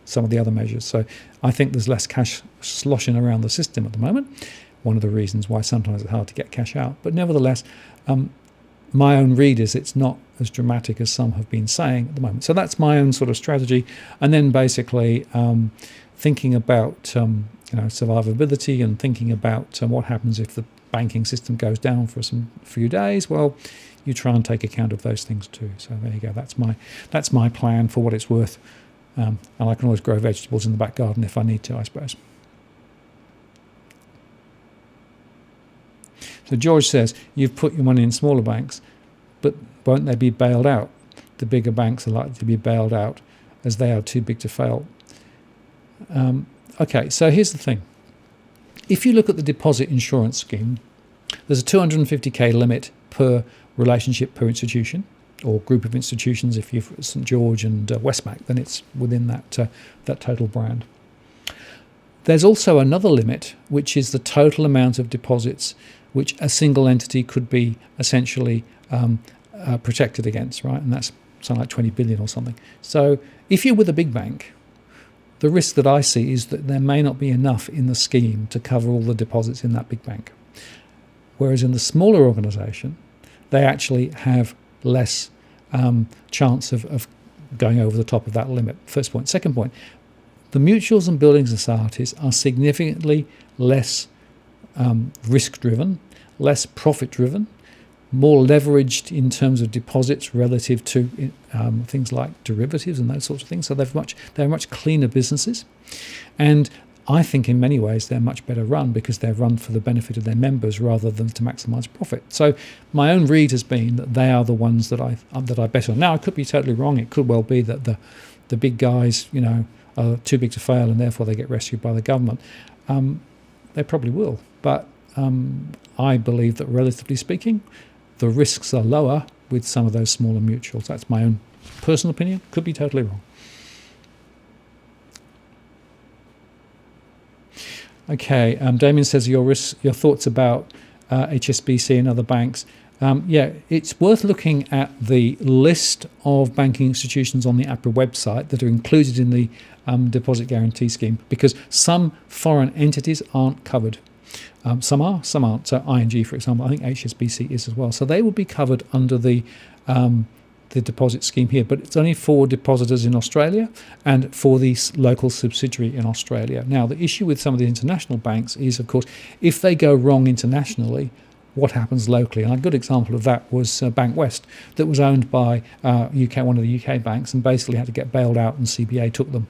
some of the other measures. So I think there's less cash sloshing around the system at the moment. One of the reasons why sometimes it's hard to get cash out. But nevertheless, my own read is it's not as dramatic as some have been saying at the moment. So that's my own sort of strategy. And then basically thinking about survivability and thinking about what happens if the banking system goes down for some few days. Well, you try and take account of those things too. So there you go. That's my plan for what it's worth. And I can always grow vegetables in the back garden if I need to, I suppose. So George says, you've put your money in smaller banks, but won't they be bailed out? The bigger banks are likely to be bailed out as they are too big to fail. Okay, so here's the thing. If you look at the deposit insurance scheme, there's a 250k limit per relationship per institution or group of institutions. If you've St George and Westpac, then it's within that total brand. There's also another limit, which is the total amount of deposits which a single entity could be essentially protected against, right? And that's something like 20 billion or something. So if you're with a big bank, the risk that I see is that there may not be enough in the scheme to cover all the deposits in that big bank. Whereas in the smaller organisation, they actually have less chance of going over the top of that limit. First point. Second point, the mutuals and building societies are significantly less risk-driven, less profit-driven, more leveraged in terms of deposits relative to things like derivatives and those sorts of things. So they're much cleaner businesses. And I think in many ways they're much better run because they're run for the benefit of their members rather than to maximise profit. So my own read has been that they are the ones that I bet on. Now, I could be totally wrong. It could well be that the big guys, are too big to fail and therefore they get rescued by the government. They probably will. But I believe that relatively speaking, the risks are lower with some of those smaller mutuals. That's my own personal opinion. Could be totally wrong. Okay, Damien says your thoughts about HSBC and other banks. It's worth looking at the list of banking institutions on the APRA website that are included in the deposit guarantee scheme, because some foreign entities aren't covered. Some are, some aren't. So ING, for example, I think HSBC is as well. So they will be covered under the deposit scheme here, but it's only for depositors in Australia and for the local subsidiary in Australia. Now, the issue with some of the international banks is, of course, if they go wrong internationally, what happens locally? And a good example of that was Bank West, that was owned by one of the UK banks, and basically had to get bailed out, and CBA took them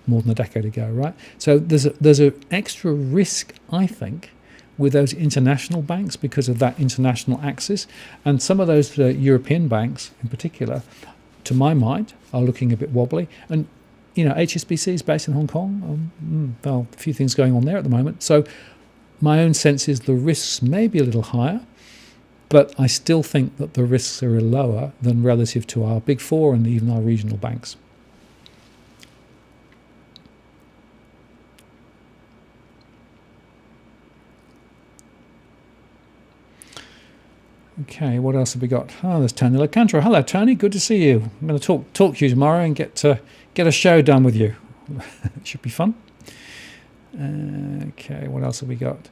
more than a decade ago, right? So there's an extra risk, I think, with those international banks because of that international axis. And some of those European banks in particular, to my mind, are looking a bit wobbly. And, HSBC is based in Hong Kong. Well, a few things going on there at the moment. So my own sense is the risks may be a little higher, but I still think that the risks are lower than relative to our big four and even our regional banks. Okay, what else have we got? Oh, there's Tony Locantro. Hello, Tony. Good to see you. I'm going to talk to you tomorrow and get a show done with you. It should be fun. Okay, what else have we got?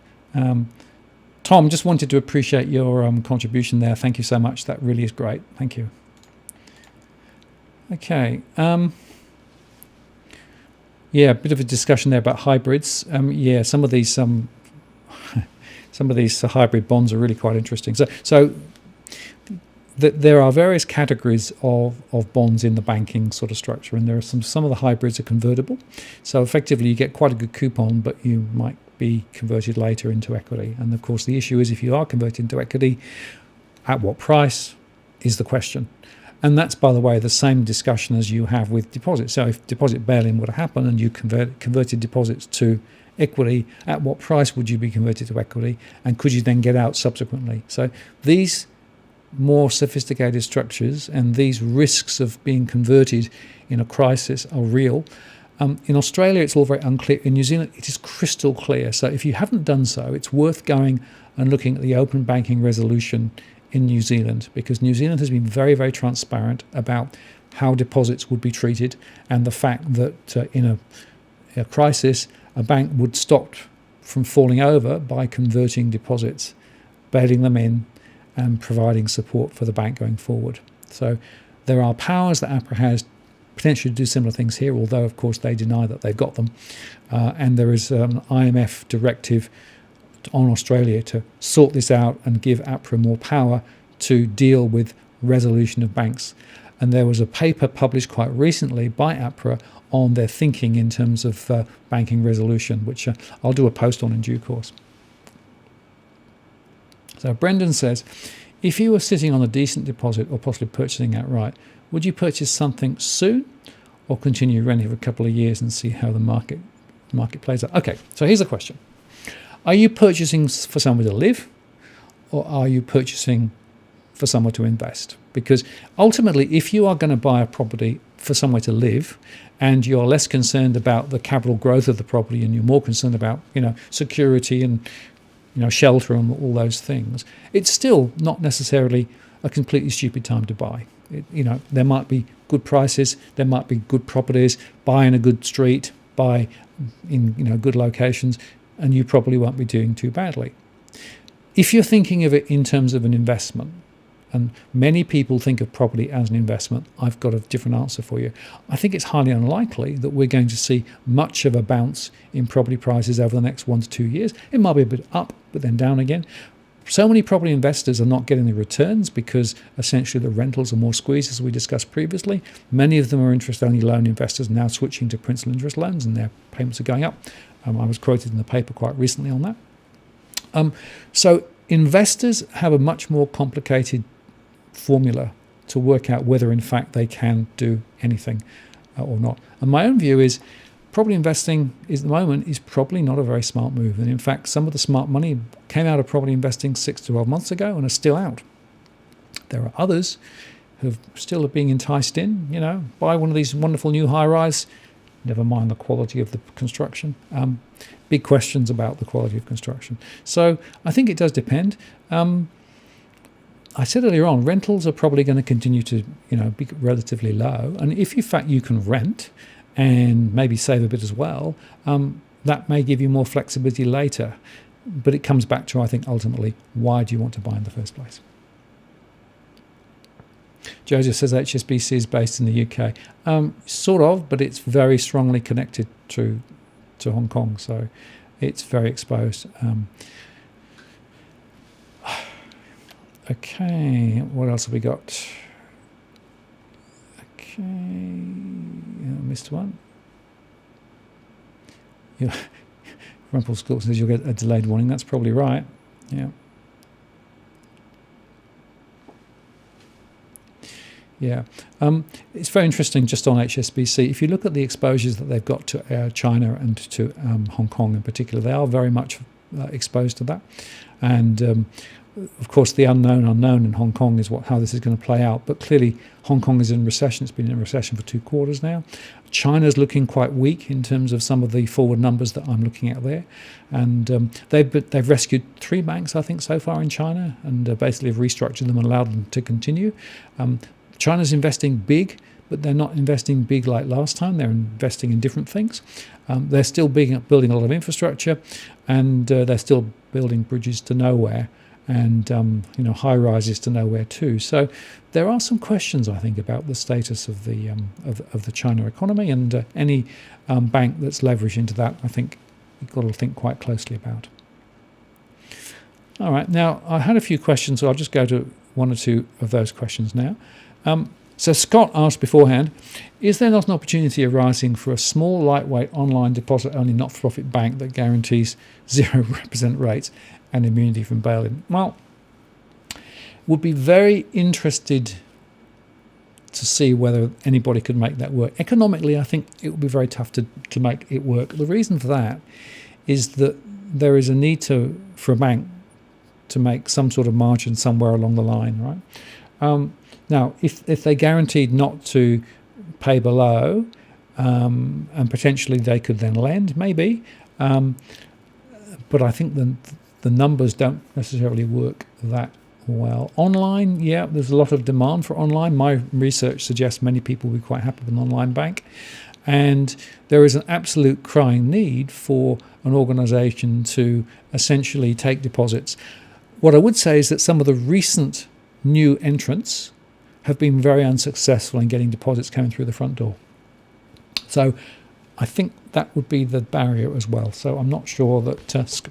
Tom, just wanted to appreciate your contribution there. Thank you so much. That really is great. Thank you. Okay. Yeah, a bit of a discussion there about hybrids. Yeah, some of these hybrid bonds are really quite interesting. So there are various categories of bonds in the banking sort of structure, and there are some of the hybrids are convertible. So effectively, you get quite a good coupon, but you might be converted later into equity. And of course, the issue is if you are converted into equity, at what price is the question. And that's, by the way, the same discussion as you have with deposits. So if deposit bail-in were to happen and you converted deposits to equity, at what price would you be converted to equity, and could you then get out subsequently? So these more sophisticated structures and these risks of being converted in a crisis are real. In Australia, it's all very unclear. In New Zealand, it is crystal clear. So if you haven't done so, it's worth going and looking at the open banking resolution in New Zealand, because New Zealand has been very, very transparent about how deposits would be treated, and the fact that in a crisis, a bank would stop from falling over by converting deposits, bailing them in, and providing support for the bank going forward. So there are powers that APRA has potentially to do similar things here, although of course they deny that they've got them. And there is an IMF directive on Australia to sort this out and give APRA more power to deal with resolution of banks. And there was a paper published quite recently by APRA on their thinking in terms of banking resolution, which I'll do a post on in due course. So Brendan says, if you were sitting on a decent deposit or possibly purchasing outright, would you purchase something soon or continue renting for a couple of years and see how the market plays out? Okay, so here's the question. Are you purchasing for somewhere to live, or are you purchasing for somewhere to invest? Because ultimately, if you are going to buy a property for somewhere to live and you're less concerned about the capital growth of the property and you're more concerned about, security and, shelter and all those things, it's still not necessarily a completely stupid time to buy. There might be good prices, there might be good properties, buy in a good street, buy in good locations, and you probably won't be doing too badly. If you're thinking of it in terms of an investment, and many people think of property as an investment, I've got a different answer for you. I think it's highly unlikely that we're going to see much of a bounce in property prices over the next 1 to 2 years. It might be a bit up, but then down again. So many property investors are not getting the returns because essentially the rentals are more squeezed, as we discussed previously. Many of them are interest-only loan investors now switching to principal interest loans, and their payments are going up. I was quoted in the paper quite recently on that. So investors have a much more complicated formula to work out whether in fact they can do anything or not. And my own view is property investing at the moment is probably not a very smart move. And in fact, some of the smart money came out of property investing 6 to 12 months ago and are still out. There are others who still are being enticed in, buy one of these wonderful new high-rise, never mind the quality of the construction. Big questions about the quality of construction. So I think it does depend. I said earlier on, rentals are probably going to continue to, be relatively low. And if in fact you can rent and maybe save a bit as well, that may give you more flexibility later. But it comes back to, I think, ultimately, why do you want to buy in the first place? Joseph says HSBC is based in the UK. Sort of, but it's very strongly connected to Hong Kong, so it's very exposed. Okay, what else have we got? Okay, I missed one. Yeah. Rumpelstiltskin says you'll get a delayed warning. That's probably right. Yeah. Yeah. It's very interesting just on HSBC. If you look at the exposures that they've got to China and to Hong Kong in particular, they are very much exposed to that. And of course, the unknown in Hong Kong is how this is going to play out. But clearly, Hong Kong is in recession. It's been in recession for 2 quarters now. China's looking quite weak in terms of some of the forward numbers that I'm looking at there. And they've rescued 3 banks, I think, so far in China, and basically have restructured them and allowed them to continue. China's investing big, but they're not investing big like last time. They're investing in different things. They're still building a lot of infrastructure, and they're still building bridges to nowhere, and high rises to nowhere too. So there are some questions, I think, about the status of the China economy, and any bank that's leveraged into that, I think you've got to think quite closely about. All right, now I had a few questions, so I'll just go to 1 or 2 of those questions now. So Scott asked beforehand, is there not an opportunity arising for a small, lightweight, online deposit-only not-for-profit bank that guarantees 0% rates and immunity from bail-in? Well, would be very interested to see whether anybody could make that work. Economically, I think it would be very tough to make it work. The reason for that is that there is a need for a bank to make some sort of margin somewhere along the line, right? Now, if they guaranteed not to pay below, and potentially they could then lend, maybe, but I think the numbers don't necessarily work that well. Online, yeah, there's a lot of demand for online. My research suggests many people will be quite happy with an online bank, and there is an absolute crying need for an organisation to essentially take deposits. What I would say is that some of the recent new entrants have been very unsuccessful in getting deposits coming through the front door. So I think that would be the barrier as well. So I'm not sure that,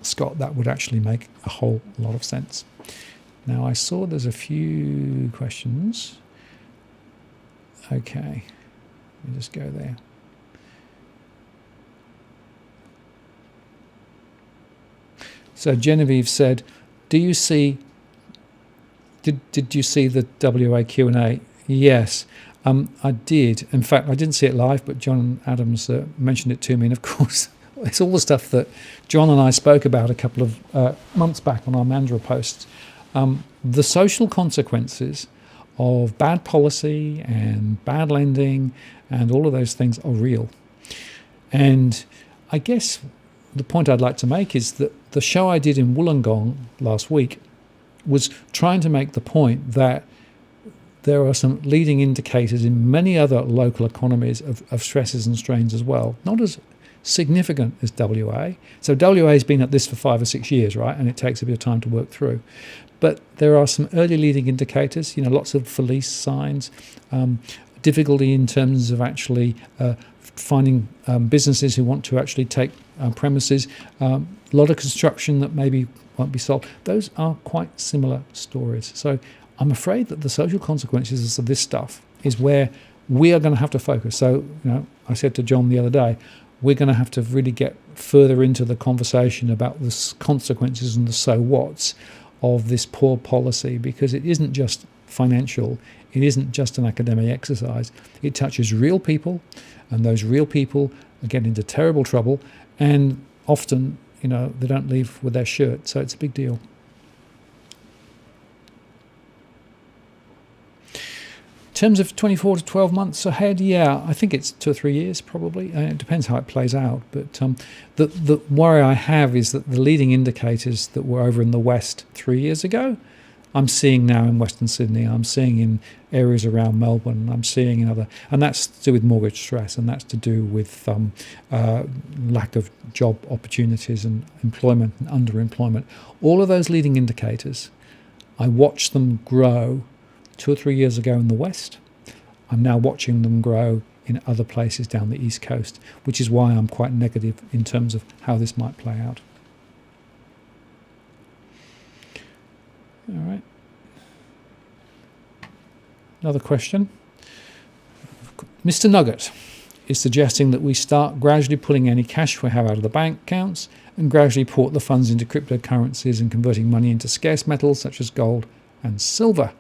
Scott, that would actually make a whole lot of sense. Now, I saw there's a few questions. Okay, let me just go there. So Genevieve said, did you see the WA Q&A? Yes, I did. In fact, I didn't see it live, but John Adams mentioned it to me. And of course, it's all the stuff that John and I spoke about a couple of months back on our Mandra posts. The social consequences of bad policy and bad lending and all of those things are real. And I guess the point I'd like to make is that the show I did in Wollongong last week was trying to make the point that there are some leading indicators in many other local economies of stresses and strains as well, not as significant as WA. So WA has been at this for 5 or 6 years, right? And it takes a bit of time to work through. But there are some early leading indicators, lots of police signs, difficulty in terms of actually finding businesses who want to actually take premises, a lot of construction that maybe won't be solved. Those are quite similar stories. So I'm afraid that the social consequences of this stuff is where we are going to have to focus. So, I said to John the other day, we're going to have to really get further into the conversation about the consequences and the so whats of this poor policy, because it isn't just financial, it isn't just an academic exercise. It touches real people, and those real people get into terrible trouble, and often, they don't leave with their shirt, so it's a big deal. In terms of 24 to 12 months ahead, yeah, I think it's 2 or 3 years probably. It depends how it plays out. But the worry I have is that the leading indicators that were over in the West 3 years ago, I'm seeing now in Western Sydney, I'm seeing in areas around Melbourne, I'm seeing in other, and that's to do with mortgage stress, and that's to do with lack of job opportunities and employment and underemployment. All of those leading indicators, I watched them grow 2 or 3 years ago in the West. I'm now watching them grow in other places down the East Coast, which is why I'm quite negative in terms of how this might play out. All right. Another question. Mr. Nugget is suggesting that we start gradually pulling any cash we have out of the bank accounts and gradually port the funds into cryptocurrencies and converting money into scarce metals such as gold and silver.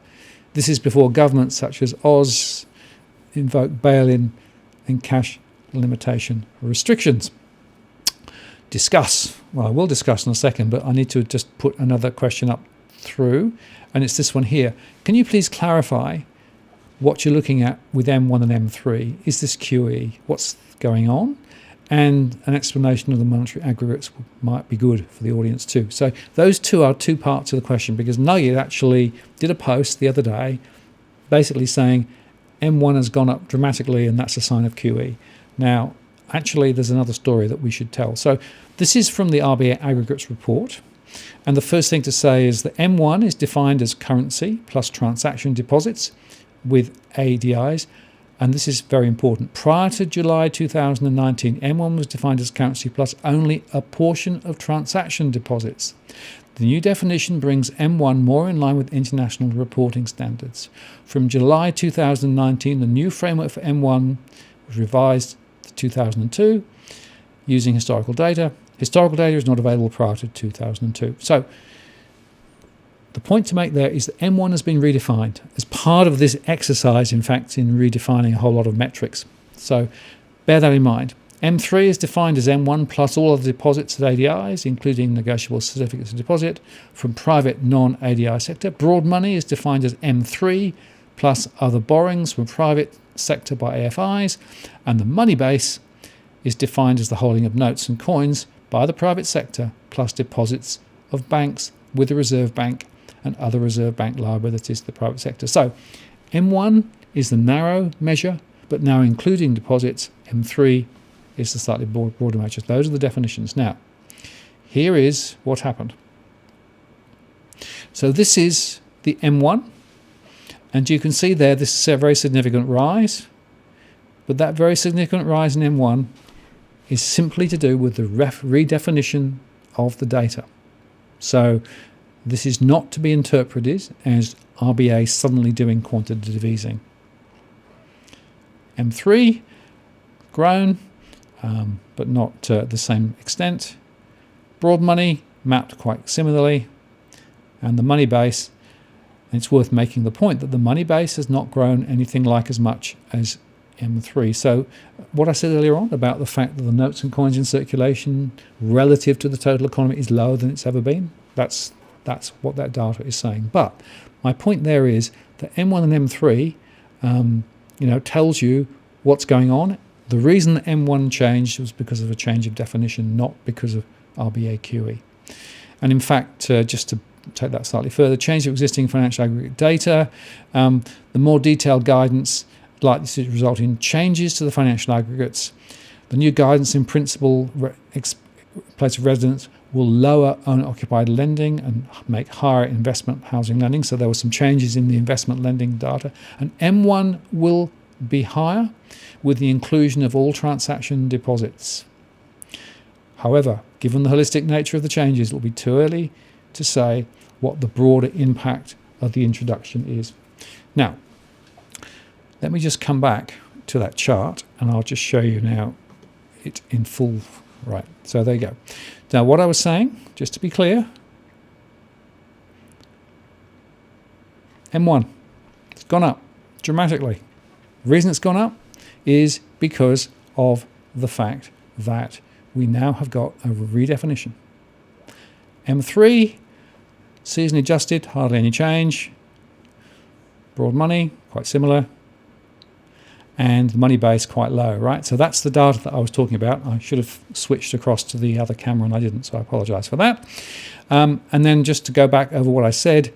This is before governments such as Oz invoke bail-in and cash limitation restrictions. discuss. Well, I will discuss in a second, but I need to just put another question up through, and it's this one here. Can you please clarify what you're looking at with M1 and M3? Is this QE? What's going on? And an explanation of the monetary aggregates might be good for the audience too. So those two are two parts of the question, because Nugget actually did a post the other day basically saying M1 has gone up dramatically and that's a sign of QE. Now, actually, there's another story that we should tell. So this is from the RBA aggregates report. And the first thing to say is that M1 is defined as currency plus transaction deposits with ADIs. And this is very important. Prior to July 2019, M1 was defined as currency plus only a portion of transaction deposits. The new definition brings M1 more in line with international reporting standards. From July 2019, the new framework for M1 was revised to 2002 using historical data. Historical data is not available prior to 2002. So the point to make there is that M1 has been redefined as part of this exercise, in fact, in redefining a whole lot of metrics. So bear that in mind. M3 is defined as M1 plus all of the deposits at ADIs, including negotiable certificates of deposit from private non-ADI sector. Broad money is defined as M3 plus other borrowings from private sector by AFIs. And the money base is defined as the holding of notes and coins by the private sector plus deposits of banks with the Reserve Bank and other Reserve Bank liabilities to the private sector. So M1 is the narrow measure, but now including deposits. M3 is the slightly broader measure. Those are the definitions. Now, here is what happened. So this is the M1, and you can see there this is a very significant rise, but that very significant rise in M1 is simply to do with the redefinition of the data. So this is not to be interpreted as RBA suddenly doing quantitative easing. M3, grown, but not the same extent. Broad money, mapped quite similarly. And the money base, and it's worth making the point that the money base has not grown anything like as much as M3. So what I said earlier on about the fact that the notes and coins in circulation relative to the total economy is lower than it's ever been, that's what that data is saying. But my point there is that M1 and M3 tells you what's going on. The reason that M1 changed was because of a change of definition, not because of RBA QE. And in fact, just to take that slightly further, change of existing financial aggregate data, the more detailed guidance likely to result in changes to the financial aggregates. The new guidance in principle place of residence will lower owner-occupied lending and make higher investment housing lending. So there were some changes in the investment lending data. And M1 will be higher with the inclusion of all transaction deposits. However, given the holistic nature of the changes, it will be too early to say what the broader impact of the introduction is. Now, let me just come back to that chart and I'll just show you now it in full. Right, so there you go. Now, what I was saying, just to be clear, M1, it's gone up dramatically. The reason it's gone up is because of the fact that we now have got a redefinition. M3, season adjusted, hardly any change. Broad money, quite similar. And the money base quite low, right? So that's the data that I was talking about. I should have switched across to the other camera and I didn't, so I apologize for that. And then just to go back over what I said,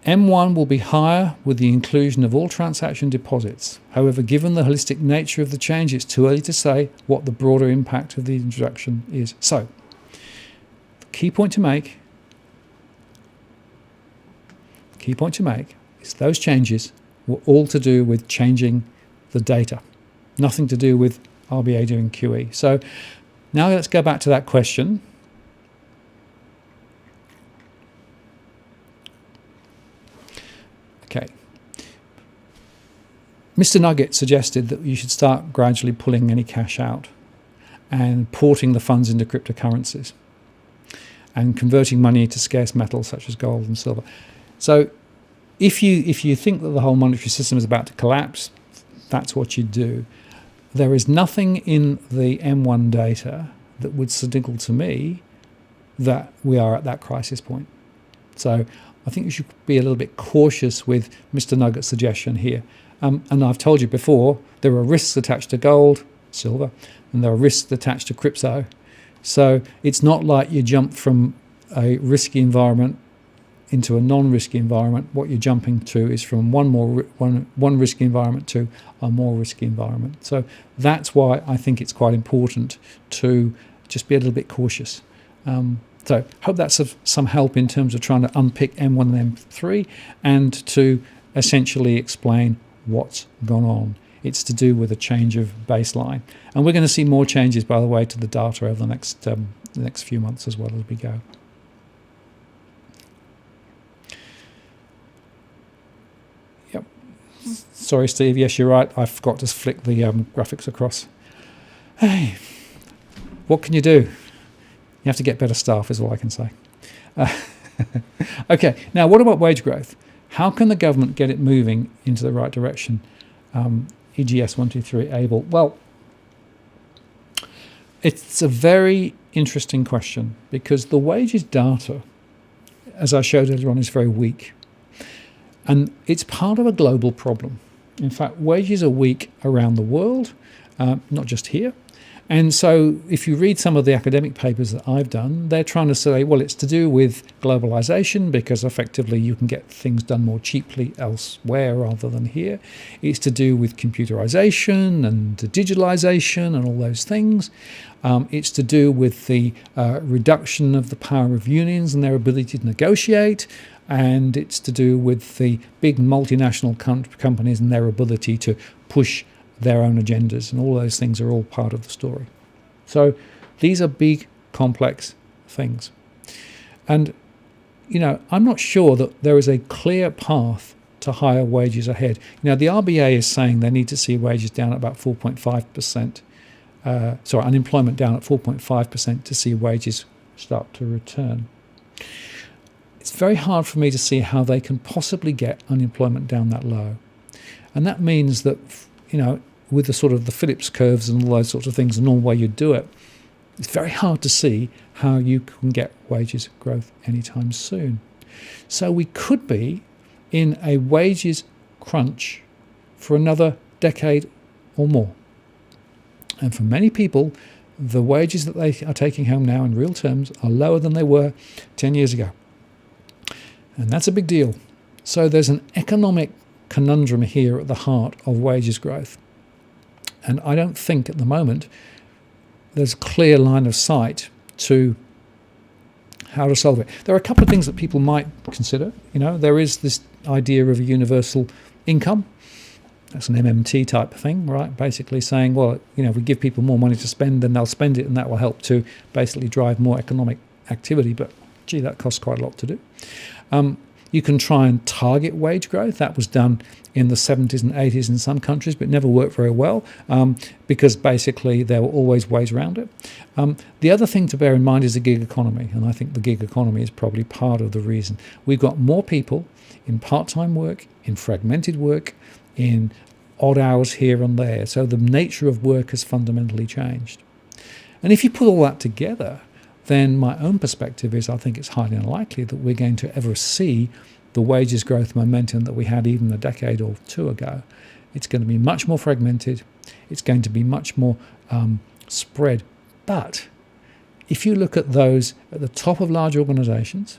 M1 will be higher with the inclusion of all transaction deposits. However, given the holistic nature of the change, it's too early to say what the broader impact of the introduction is. So, the key point to make is those changes were all to do with changing the data, nothing to do with RBA doing QE. So now let's go back to that question. Okay. Mr. Nugget suggested that you should start gradually pulling any cash out and porting the funds into cryptocurrencies and converting money to scarce metals such as gold and silver. So if you think that the whole monetary system is about to collapse, that's what you do. There is nothing in the M1 data that would signal to me that we are at that crisis point. So I think you should be a little bit cautious with Mr. Nugget's suggestion here. And I've told you before, there are risks attached to gold, silver, and there are risks attached to crypto. So it's not like you jump from a risky environment into a non-risky environment. What you're jumping to is from one risky environment to a more risky environment. So that's why I think it's quite important to just be a little bit cautious. So hope that's of some help in terms of trying to unpick M1 and M3 and to essentially explain what's gone on. It's to do with a change of baseline. And we're going to see more changes, by the way, to the data over the next few months as well as we go. Yep. Sorry, Steve. Yes, you're right. I forgot to flick the graphics across. Hey, what can you do? You have to get better staff, is all I can say. Okay, now what about wage growth? How can the government get it moving into the right direction? EGS 123 able. Well, it's a very interesting question because the wages data, as I showed earlier on, is very weak. And it's part of a global problem. In fact, wages are weak around the world, not just here. And so if you read some of the academic papers that I've done, they're trying to say, well, it's to do with globalization because effectively you can get things done more cheaply elsewhere rather than here. It's to do with computerization and digitalization and all those things. It's to do with the reduction of the power of unions and their ability to negotiate. And it's to do with the big multinational companies and their ability to push their own agendas, and all those things are all part of the story. So these are big, complex things. And, I'm not sure that there is a clear path to higher wages ahead. The RBA is saying they need to see wages down at about 4.5%, unemployment down at 4.5% to see wages start to return. It's very hard for me to see how they can possibly get unemployment down that low. And that means that, with the sort of the Phillips curves and all those sorts of things, the normal way you do it, it's very hard to see how you can get wages growth anytime soon. So we could be in a wages crunch for another decade or more. And for many people, the wages that they are taking home now in real terms are lower than they were 10 years ago. And that's a big deal. So there's an economic conundrum here at the heart of wages growth. And I don't think at the moment there's a clear line of sight to how to solve it. There are a couple of things that people might consider. There is this idea of a universal income. That's an MMT type of thing, right? Basically saying, well, if we give people more money to spend, then they'll spend it, and that will help to basically drive more economic activity. But, gee, that costs quite a lot to do. You can try and target wage growth. That was done in the 70s and 80s in some countries, but never worked very well because basically there were always ways around it. The other thing to bear in mind is the gig economy, and I think the gig economy is probably part of the reason. We've got more people in part-time work, in fragmented work, in odd hours here and there. So the nature of work has fundamentally changed. And if you put all that together, then my own perspective is I think it's highly unlikely that we're going to ever see the wages growth momentum that we had even a decade or two ago. It's going to be much more fragmented. It's going to be much more spread. But if you look at those at the top of large organizations,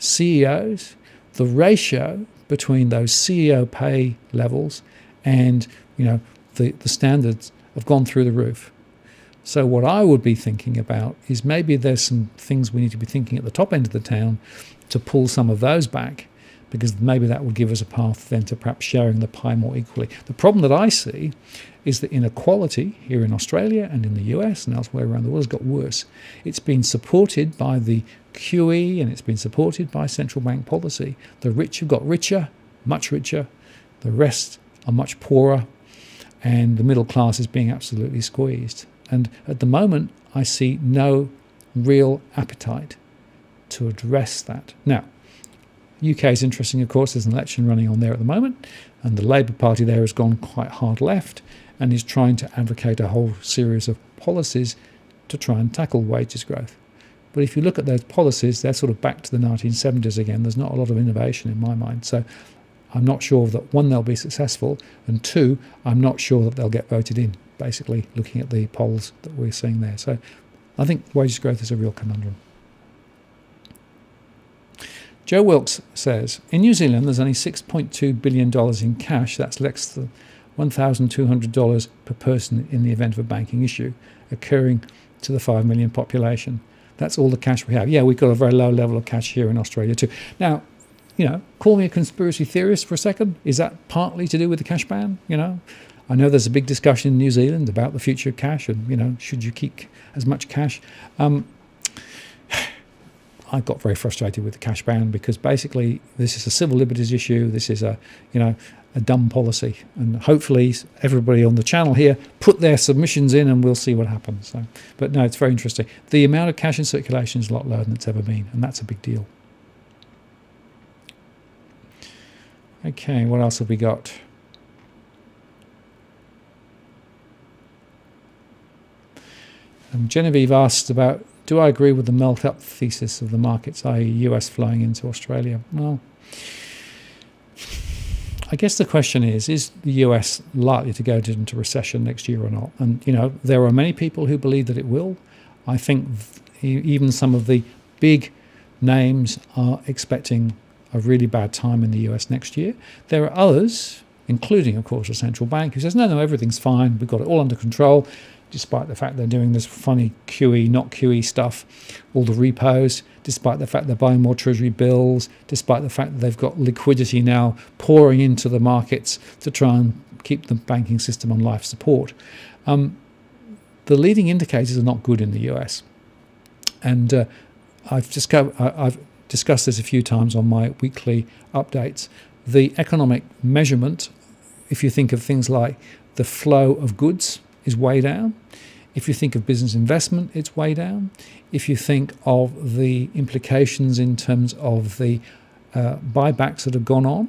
CEOs, the ratio between those CEO pay levels and the standards have gone through the roof. So what I would be thinking about is maybe there's some things we need to be thinking at the top end of the town to pull some of those back, because maybe that will give us a path then to perhaps sharing the pie more equally. The problem that I see is that inequality here in Australia and in the US and elsewhere around the world has got worse. It's been supported by the QE and it's been supported by central bank policy. The rich have got richer, much richer. The rest are much poorer, and the middle class is being absolutely squeezed. And at the moment, I see no real appetite to address that. Now, UK is interesting, of course. There's an election running on there at the moment, and the Labour Party there has gone quite hard left and is trying to advocate a whole series of policies to try and tackle wages growth. But if you look at those policies, they're sort of back to the 1970s again. There's not a lot of innovation in my mind. So I'm not sure that, one, they'll be successful, and two, I'm not sure that they'll get voted in, basically looking at the polls that we're seeing there. So I think wages growth is a real conundrum. Joe Wilkes says, in New Zealand, there's only $6.2 billion in cash. That's less than $1,200 per person in the event of a banking issue occurring to the 5 million population. That's all the cash we have. Yeah, we've got a very low level of cash here in Australia too. Now, call me a conspiracy theorist for a second. Is that partly to do with the cash ban? I know there's a big discussion in New Zealand about the future of cash and, should you keep as much cash? I got very frustrated with the cash ban because basically this is a civil liberties issue. This is a dumb policy, and hopefully everybody on the channel here put their submissions in and we'll see what happens. But no, it's very interesting. The amount of cash in circulation is a lot lower than it's ever been, and that's a big deal. Okay, what else have we got? Genevieve asked about, do I agree with the melt-up thesis of the markets, i.e. US flowing into Australia? Well, I guess the question is the US likely to go into recession next year or not? And, there are many people who believe that it will. I think even some of the big names are expecting a really bad time in the US next year. There are others, including, of course, the central bank, who says, no, everything's fine. We've got it all under control, despite the fact they're doing this funny QE, not QE stuff, all the repos, despite the fact they're buying more treasury bills, despite the fact that they've got liquidity now pouring into the markets to try and keep the banking system on life support. The leading indicators are not good in the US. And I've discussed this a few times on my weekly updates. The economic measurement, if you think of things like the flow of goods, is way down. If you think of business investment, it's way down. If you think of the implications in terms of the buybacks that have gone on,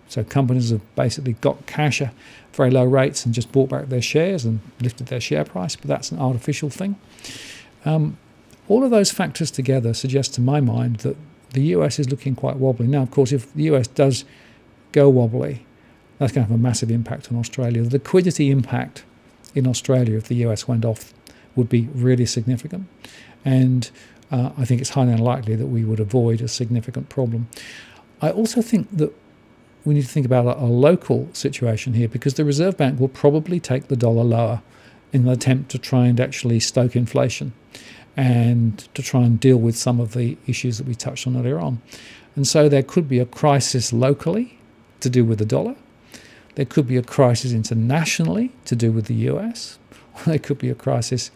so companies have basically got cash at very low rates and just bought back their shares and lifted their share price, but that's an artificial thing. All of those factors together suggest to my mind that the US is looking quite wobbly. Now, of course, if the US does go wobbly, that's going to have a massive impact on Australia. The liquidity impact in Australia, if the US went off, would be really significant. And I think it's highly unlikely that we would avoid a significant problem. I also think that we need to think about a local situation here, because the Reserve Bank will probably take the dollar lower in an attempt to try and actually stoke inflation and to try and deal with some of the issues that we touched on earlier on. And so there could be a crisis locally to do with the dollar. There could be a crisis internationally to do with the US. There could be a crisis,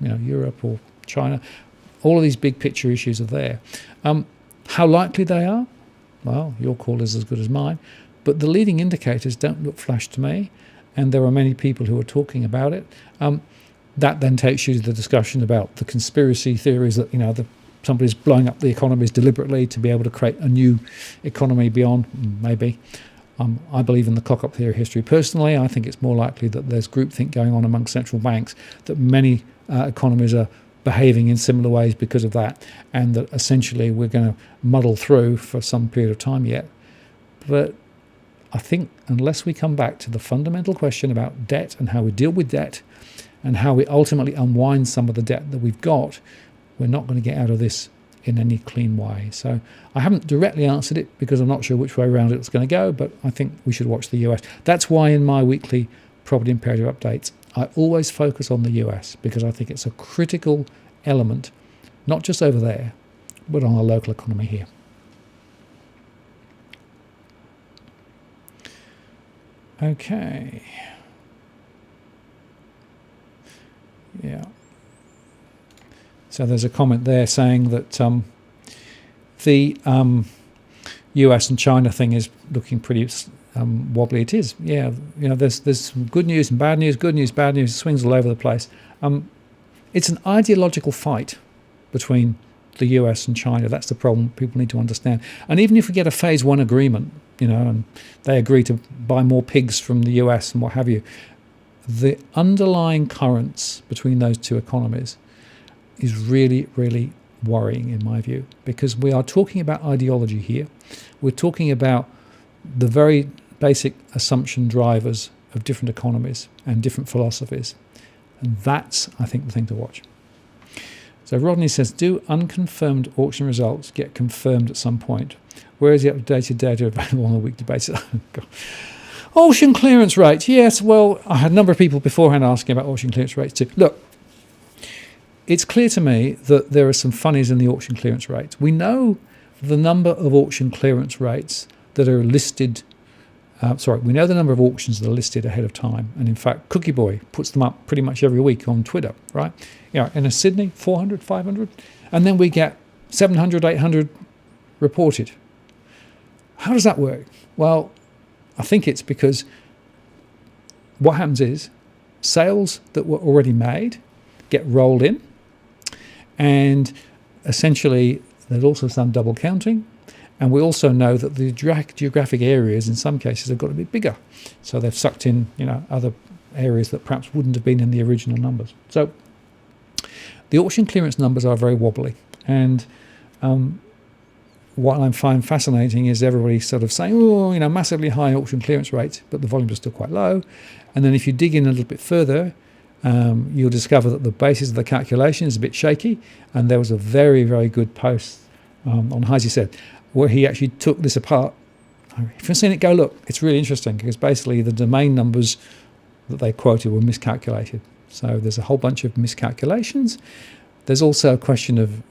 Europe or China. All of these big picture issues are there. How likely they are? Well, your call is as good as mine. But the leading indicators don't look flash to me, and there are many people who are talking about it. That then takes you to the discussion about the conspiracy theories that, somebody's blowing up the economies deliberately to be able to create a new economy beyond, maybe. I believe in the cock-up theory of history. Personally, I think it's more likely that there's groupthink going on among central banks, that many economies are behaving in similar ways because of that, and that essentially we're going to muddle through for some period of time yet. But I think unless we come back to the fundamental question about debt and how we deal with debt and how we ultimately unwind some of the debt that we've got, we're not going to get out of this in any clean way. So I haven't directly answered it because I'm not sure which way around it's going to go, but I think we should watch the US. That's why in my weekly property imperative updates, I always focus on the US, because I think it's a critical element, not just over there, but on our local economy here. Okay. Yeah. So there's a comment there saying that the US and China thing is looking pretty wobbly. It is, yeah. There's some good news and bad news, good news, bad news, swings all over the place. It's an ideological fight between the US and China. That's the problem people need to understand. And even if we get a phase one agreement, and they agree to buy more pigs from the US and what have you, the underlying currents between those two economies is really, really worrying in my view, because we are talking about ideology here. We're talking about the very basic assumption drivers of different economies and different philosophies. And that's, I think, the thing to watch. So Rodney says, do unconfirmed auction results get confirmed at some point? Where is the updated data available on a weekly basis? Auction clearance rates. Yes, well, I had a number of people beforehand asking about auction clearance rates too. Look, it's clear to me that there are some funnies in the auction clearance rates. We know the number of auction clearance rates that are listed. We know the number of auctions that are listed ahead of time. And in fact, Cookie Boy puts them up pretty much every week on Twitter, right? In a Sydney, 400, 500. And then we get 700, 800 reported. How does that work? Well, I think it's because what happens is sales that were already made get rolled in, and essentially there's also some double counting. And we also know that the geographic areas in some cases have got to be bigger. So they've sucked in, other areas that perhaps wouldn't have been in the original numbers. So the auction clearance numbers are very wobbly. And what I find fascinating is everybody sort of saying, massively high auction clearance rates, but the volumes are still quite low. And then if you dig in a little bit further, you'll discover that the basis of the calculation is a bit shaky. And there was a very, very good post on Heisey Said, where he actually took this apart. If you've seen it, go look. It's really interesting because basically the domain numbers that they quoted were miscalculated. So there's a whole bunch of miscalculations. There's also a question of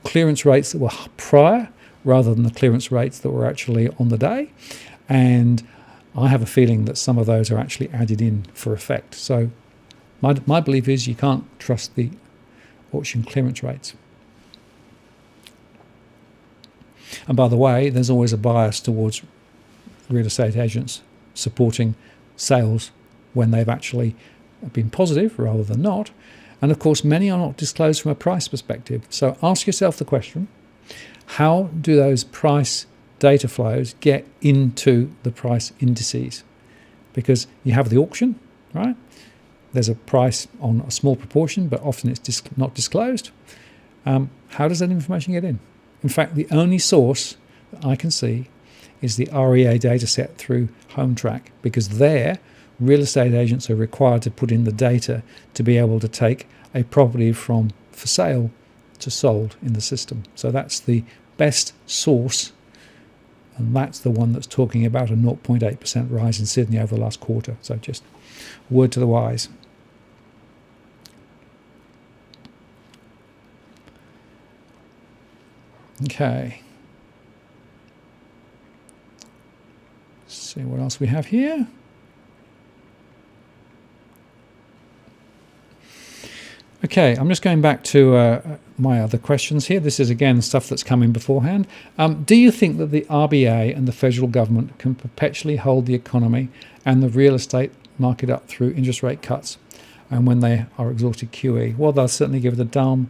clearance rates that were prior rather than the clearance rates that were actually on the day. And I have a feeling that some of those are actually added in for effect. So my belief is you can't trust the auction clearance rates. And by the way, there's always a bias towards real estate agents supporting sales when they've actually been positive rather than not. And of course, many are not disclosed from a price perspective. So ask yourself the question, how do those price data flows get into the price indices? Because you have the auction, right? There's a price on a small proportion, but often it's not disclosed. How does that information get in? In fact, the only source that I can see is the REA data set through HomeTrack, because there, real estate agents are required to put in the data to be able to take a property from for sale to sold in the system. So that's the best source, and that's the one that's talking about a 0.8% rise in Sydney over the last quarter. So just word to the wise. Okay. Let's see what else we have here. Okay, I'm just going back to my other questions here. This is, again, stuff that's coming beforehand. Do you think that the RBA and the federal government can perpetually hold the economy and the real estate market up through interest rate cuts and when they are exhausted QE? Well, they'll certainly give it a damn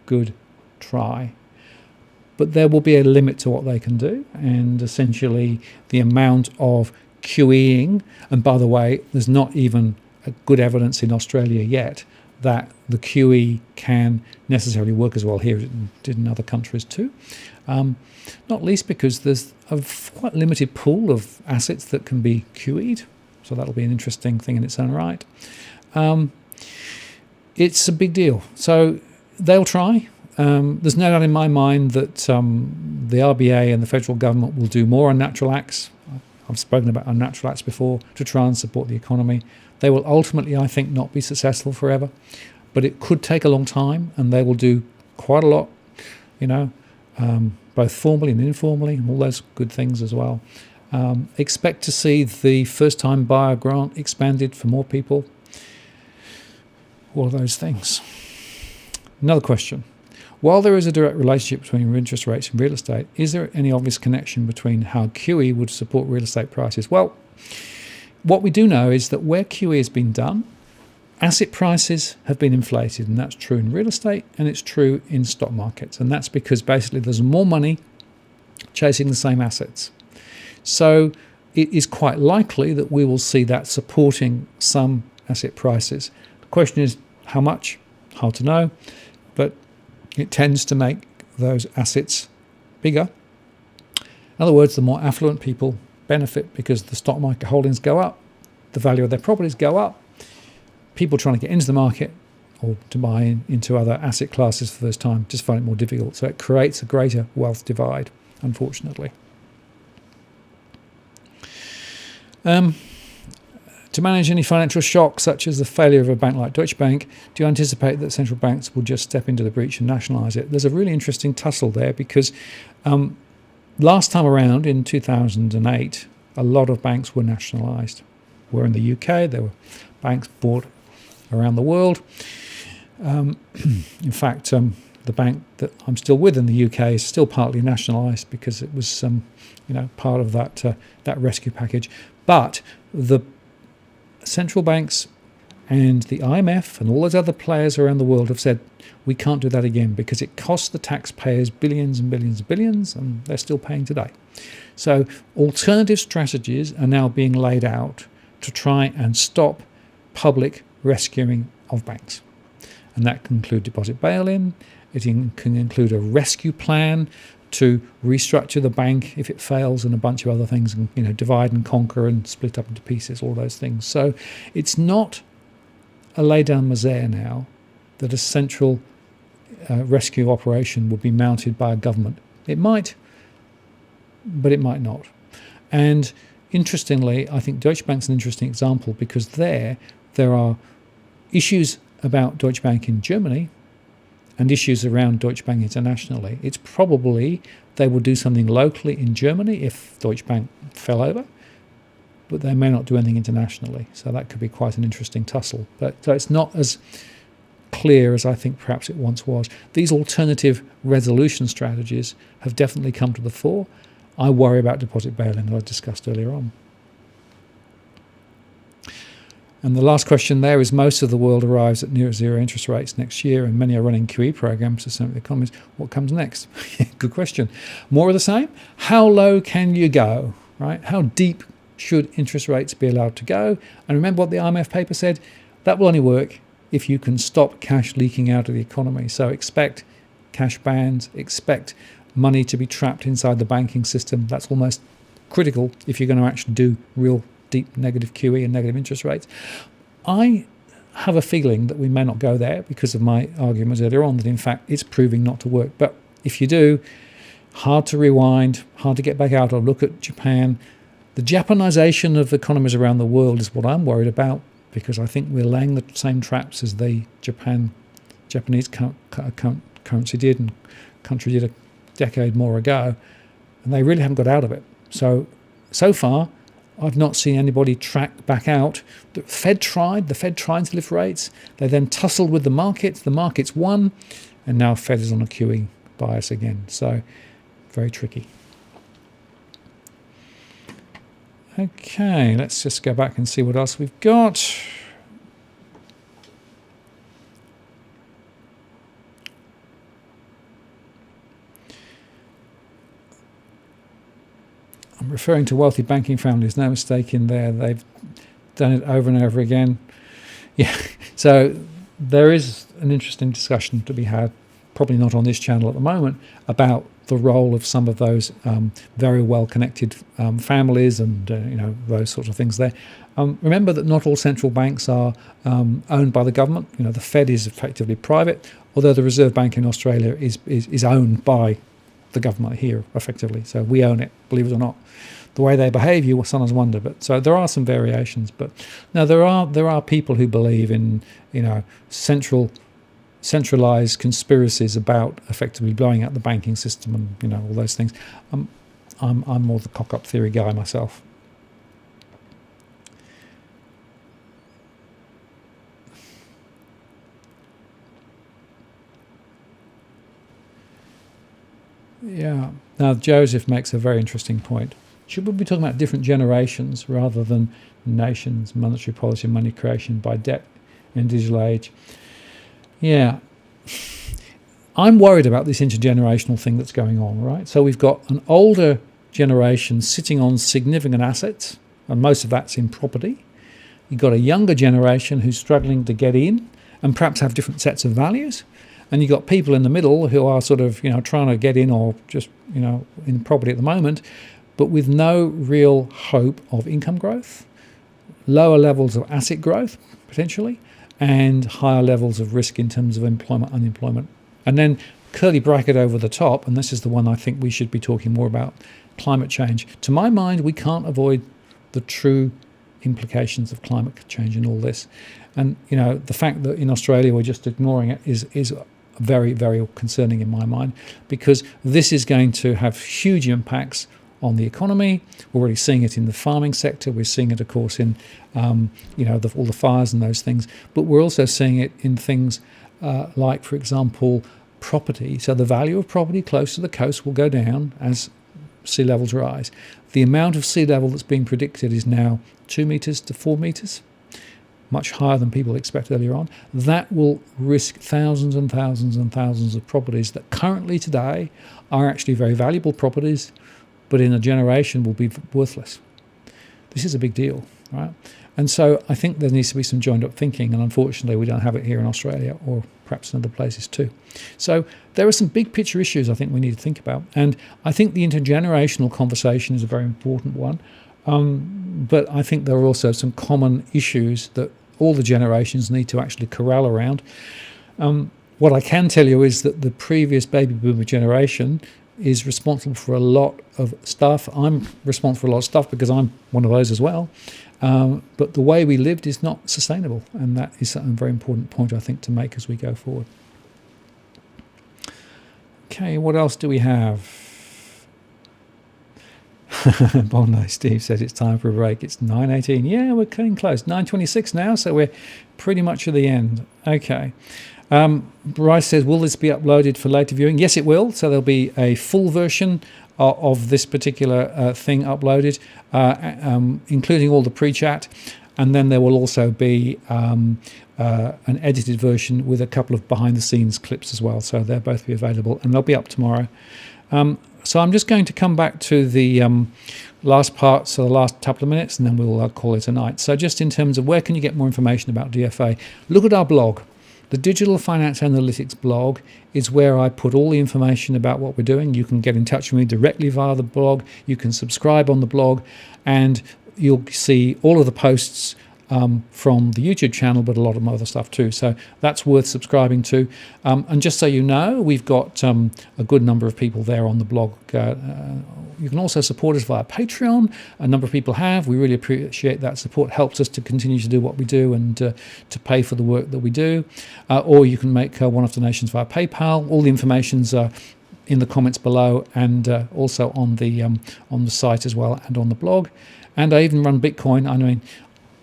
good try. But there will be a limit to what they can do, and essentially the amount of QEing, and by the way, there's not even good evidence in Australia yet that the QE can necessarily work as well here as it did in other countries too. Not least because there's a quite limited pool of assets that can be QE'd, so that'll be an interesting thing in its own right. It's a big deal. So they'll try. There's no doubt in my mind that the RBA and the federal government will do more unnatural acts. I've spoken about unnatural acts before to try and support the economy. They will ultimately, I think, not be successful forever, but it could take a long time, and they will do quite a lot, both formally and informally, and all those good things as well. Expect to see the first-time buyer grant expanded for more people. All of those things. Another question. While there is a direct relationship between interest rates and real estate, is there any obvious connection between how QE would support real estate prices? Well, what we do know is that where QE has been done, asset prices have been inflated, and that's true in real estate and it's true in stock markets. And that's because basically there's more money chasing the same assets. So it is quite likely that we will see that supporting some asset prices. The question is how much? Hard to know, but it tends to make those assets bigger. In other words, the more affluent people benefit because the stock market holdings go up, the value of their properties go up. People trying to get into the market or to buy into other asset classes for the first time just find it more difficult. So it creates a greater wealth divide, unfortunately. To manage any financial shock, such as the failure of a bank like Deutsche Bank, do you anticipate that central banks will just step into the breach and nationalise it? There's a really interesting tussle there because last time around in 2008, a lot of banks were nationalised. We're in the UK, there were banks bought around the world. In fact, the bank that I'm still with in the UK is still partly nationalised because it was part of that rescue package. But the central banks and the IMF and all those other players around the world have said we can't do that again because it costs the taxpayers billions and billions and billions, and they're still paying today. So alternative strategies are now being laid out to try and stop public rescuing of banks. And that can include deposit bail-in. It can include a rescue plan to restructure the bank if it fails, and a bunch of other things, and divide and conquer and split up into pieces, all those things. So it's not a lay down misere now that a central rescue operation would be mounted by a government. It might, but it might not. And interestingly, I think Deutsche Bank's an interesting example because there are issues about Deutsche Bank in Germany and issues around Deutsche Bank internationally. It's probably they will do something locally in Germany if Deutsche Bank fell over, but they may not do anything internationally. So that could be quite an interesting tussle. But so it's not as clear as I think perhaps it once was. These alternative resolution strategies have definitely come to the fore. I worry about deposit bail-in, as I discussed earlier on. And the last question there is, most of the world arrives at near zero interest rates next year, and many are running QE programs to stimulate the economies. What comes next? Good question. More of the same? How low can you go, right? How deep should interest rates be allowed to go? And remember what the IMF paper said? That will only work if you can stop cash leaking out of the economy. So expect cash bans, expect money to be trapped inside the banking system. That's almost critical if you're going to actually do real deep negative QE and negative interest rates. I have a feeling that we may not go there because of my arguments earlier on that in fact it's proving not to work. But if you do, hard to rewind, hard to get back out of. Look at Japan. The Japanization of economies around the world is what I'm worried about, because I think we're laying the same traps as the Japanese currency did and country did a decade more ago, and they really haven't got out of it. So far, I've not seen anybody track back out. The Fed tried to lift rates. They then tussled with the markets won, and now Fed is on a QE bias again. So very tricky. Okay, let's just go back and see what else we've got. I'm referring to wealthy banking families, no mistake in there. They've done it over and over again. Yeah, so there is an interesting discussion to be had, probably not on this channel at the moment, about the role of some of those very well-connected families and those sorts of things there. Remember that not all central banks are owned by the government. The Fed is effectively private, although the Reserve Bank in Australia is owned by the government here, effectively. So we own it, believe it or not. The way they behave, you will sometimes wonder. But so there are some variations. But no, there are people who believe in centralized conspiracies about effectively blowing out the banking system and all those things. I'm more the cock-up theory guy myself. Yeah. Now Joseph makes a very interesting point. Should we be talking about different generations rather than nations, monetary policy, money creation by debt in the digital age? Yeah. I'm worried about this intergenerational thing that's going on, right? So we've got an older generation sitting on significant assets, and most of that's in property, You've got a younger generation who's struggling to get in and perhaps have different sets of values. And you've got people in the middle who are sort of, trying to get in or just, in property at the moment, but with no real hope of income growth, lower levels of asset growth, potentially, and higher levels of risk in terms of employment, unemployment. And then curly bracket over the top, and this is the one I think we should be talking more about, climate change. To my mind, we can't avoid the true implications of climate change in all this. And, the fact that in Australia we're just ignoring it is very, very concerning in my mind, because this is going to have huge impacts on the economy. We're already seeing it in the farming sector. We're seeing it, of course, in all the fires and those things. But we're also seeing it in things like, for example, property. So the value of property close to the coast will go down as sea levels rise. The amount of sea level that's being predicted is now 2 metres to 4 metres, much higher than people expected earlier on. That will risk thousands and thousands and thousands of properties that currently today are actually very valuable properties, but in a generation will be worthless. This is a big deal, right? And so I think there needs to be some joined up thinking, and unfortunately we don't have it here in Australia or perhaps in other places too. So there are some big picture issues I think we need to think about, and I think the intergenerational conversation is a very important one. But I think there are also some common issues that all the generations need to actually corral around. What I can tell you is that the previous baby boomer generation is responsible for a lot of stuff. I'm responsible for a lot of stuff because I'm one of those as well. But the way we lived is not sustainable, and that is a very important point, I think, to make as we go forward. Okay, what else do we have? Bondi Steve said it's time for a break. It's 9:18. Yeah, we're getting close. 9:26 now, so we're pretty much at the end. Okay. Bryce says, will this be uploaded for later viewing? Yes, it will. So there'll be a full version of this particular thing uploaded, including all the pre-chat. And then there will also be an edited version with a couple of behind-the-scenes clips as well. So they'll both be available, and they'll be up tomorrow. So I'm just going to come back to the last part, so the last couple of minutes, and then we'll call it a night. So just in terms of where can you get more information about DFA, look at our blog. The Digital Finance Analytics blog is where I put all the information about what we're doing. You can get in touch with me directly via the blog. You can subscribe on the blog, and you'll see all of the posts from the YouTube channel, but a lot of other stuff too. So that's worth subscribing to. And just so you know, we've got a good number of people there on the blog. You can also support us via Patreon. A number of people have. We really appreciate that support. Helps us to continue to do what we do and to pay for the work that we do. Or you can make one-off donations via PayPal. All the information's in the comments below, and also on the site as well, and on the blog. And I even run Bitcoin. I mean,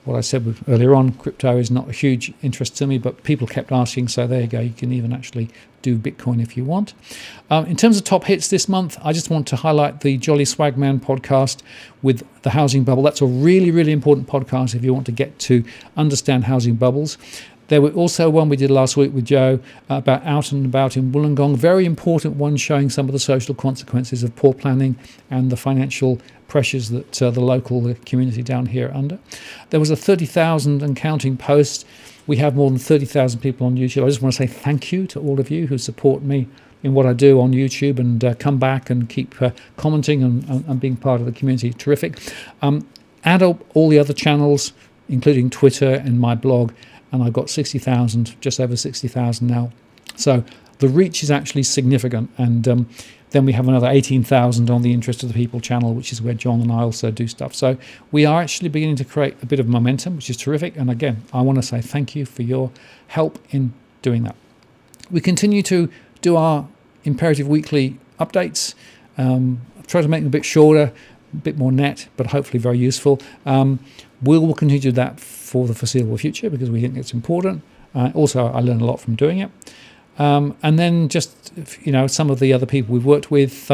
what I said earlier on, crypto is not a huge interest to me, but people kept asking, so there you go. You can even actually do Bitcoin if you want. In terms of top hits this month, I just want to highlight the Jolly Swagman podcast with the housing bubble. That's a really, really important podcast if you want to get to understand housing bubbles. There were also one we did last week with Joe about out and about in Wollongong. Very important one, showing some of the social consequences of poor planning and the financial pressures that the local community down here are under. There was a 30,000 and counting post. We have more than 30,000 people on YouTube. I just want to say thank you to all of you who support me in what I do on YouTube and come back and keep commenting and being part of the community. Terrific. Add up all the other channels, including Twitter and my blog, and I've got 60,000, just over 60,000 now. So the reach is actually significant. And then we have another 18,000 on the Interest of the People channel, which is where John and I also do stuff. So we are actually beginning to create a bit of momentum, which is terrific. And again, I want to say thank you for your help in doing that. We continue to do our Imperative Weekly updates. Try to make them a bit shorter, a bit more net, but hopefully very useful. We will continue to do that for the foreseeable future because we think it's important. Also, I learn a lot from doing it. And then just, some of the other people we've worked with.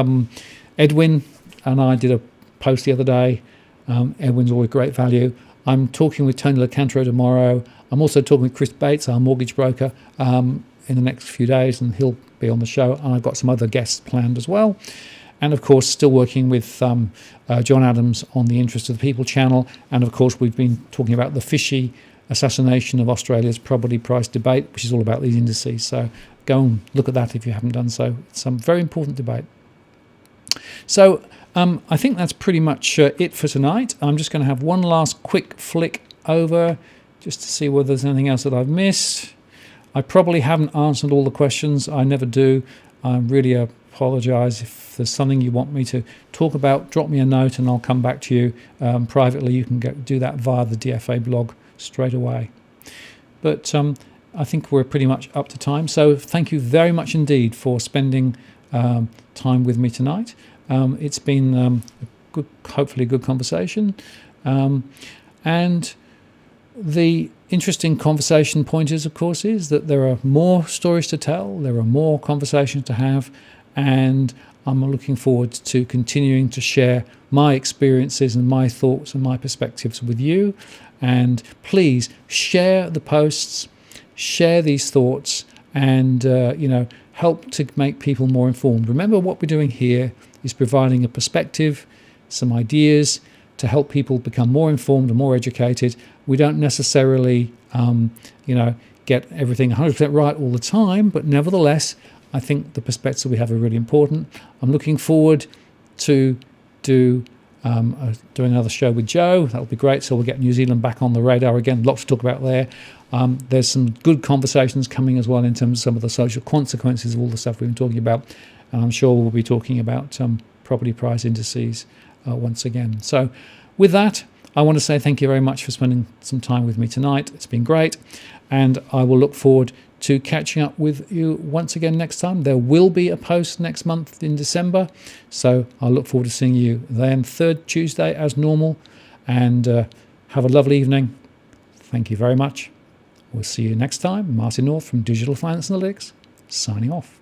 Edwin and I did a post the other day. Edwin's always great value. I'm talking with Tony Locantro tomorrow. I'm also talking with Chris Bates, our mortgage broker, in the next few days, and he'll be on the show. And I've got some other guests planned as well. and of course still working with John Adams on the Interest of the People channel, and of course we've been talking about the fishy assassination of Australia's property price debate, which is all about these indices. So go and look at that if you haven't done so. It's a very important debate. So I think that's pretty much it for tonight. I'm just going to have one last quick flick over just to see whether there's anything else that I've missed. I probably haven't answered all the questions. I never do. I really apologise. If there's something you want me to talk about, drop me a note and I'll come back to you privately. You can do that via the DFA blog straight away. But I think we're pretty much up to time. So thank you very much indeed for spending time with me tonight. It's been hopefully a good conversation. And the interesting conversation point is, of course, is that there are more stories to tell, there are more conversations to have, and I'm looking forward to continuing to share my experiences and my thoughts and my perspectives with you. And please share the posts, share these thoughts, and help to make people more informed. Remember, what we're doing here is providing a perspective, some ideas to help people become more informed and more educated. We don't necessarily, get everything 100% right all the time, but nevertheless, I think the perspectives we have are really important. I'm looking forward to doing another show with Joe. That'll be great. So we'll get New Zealand back on the radar again. Lots to talk about there. There's some good conversations coming as well in terms of some of the social consequences of all the stuff we've been talking about. And I'm sure we'll be talking about property price indices once again. So with that, I want to say thank you very much for spending some time with me tonight. It's been great. And I will look forward to catching up with you once again next time. There will be a post next month in December. So I'll look forward to seeing you then, third Tuesday as normal. And have a lovely evening. Thank you very much. We'll see you next time. Martin North from Digital Finance Analytics, signing off.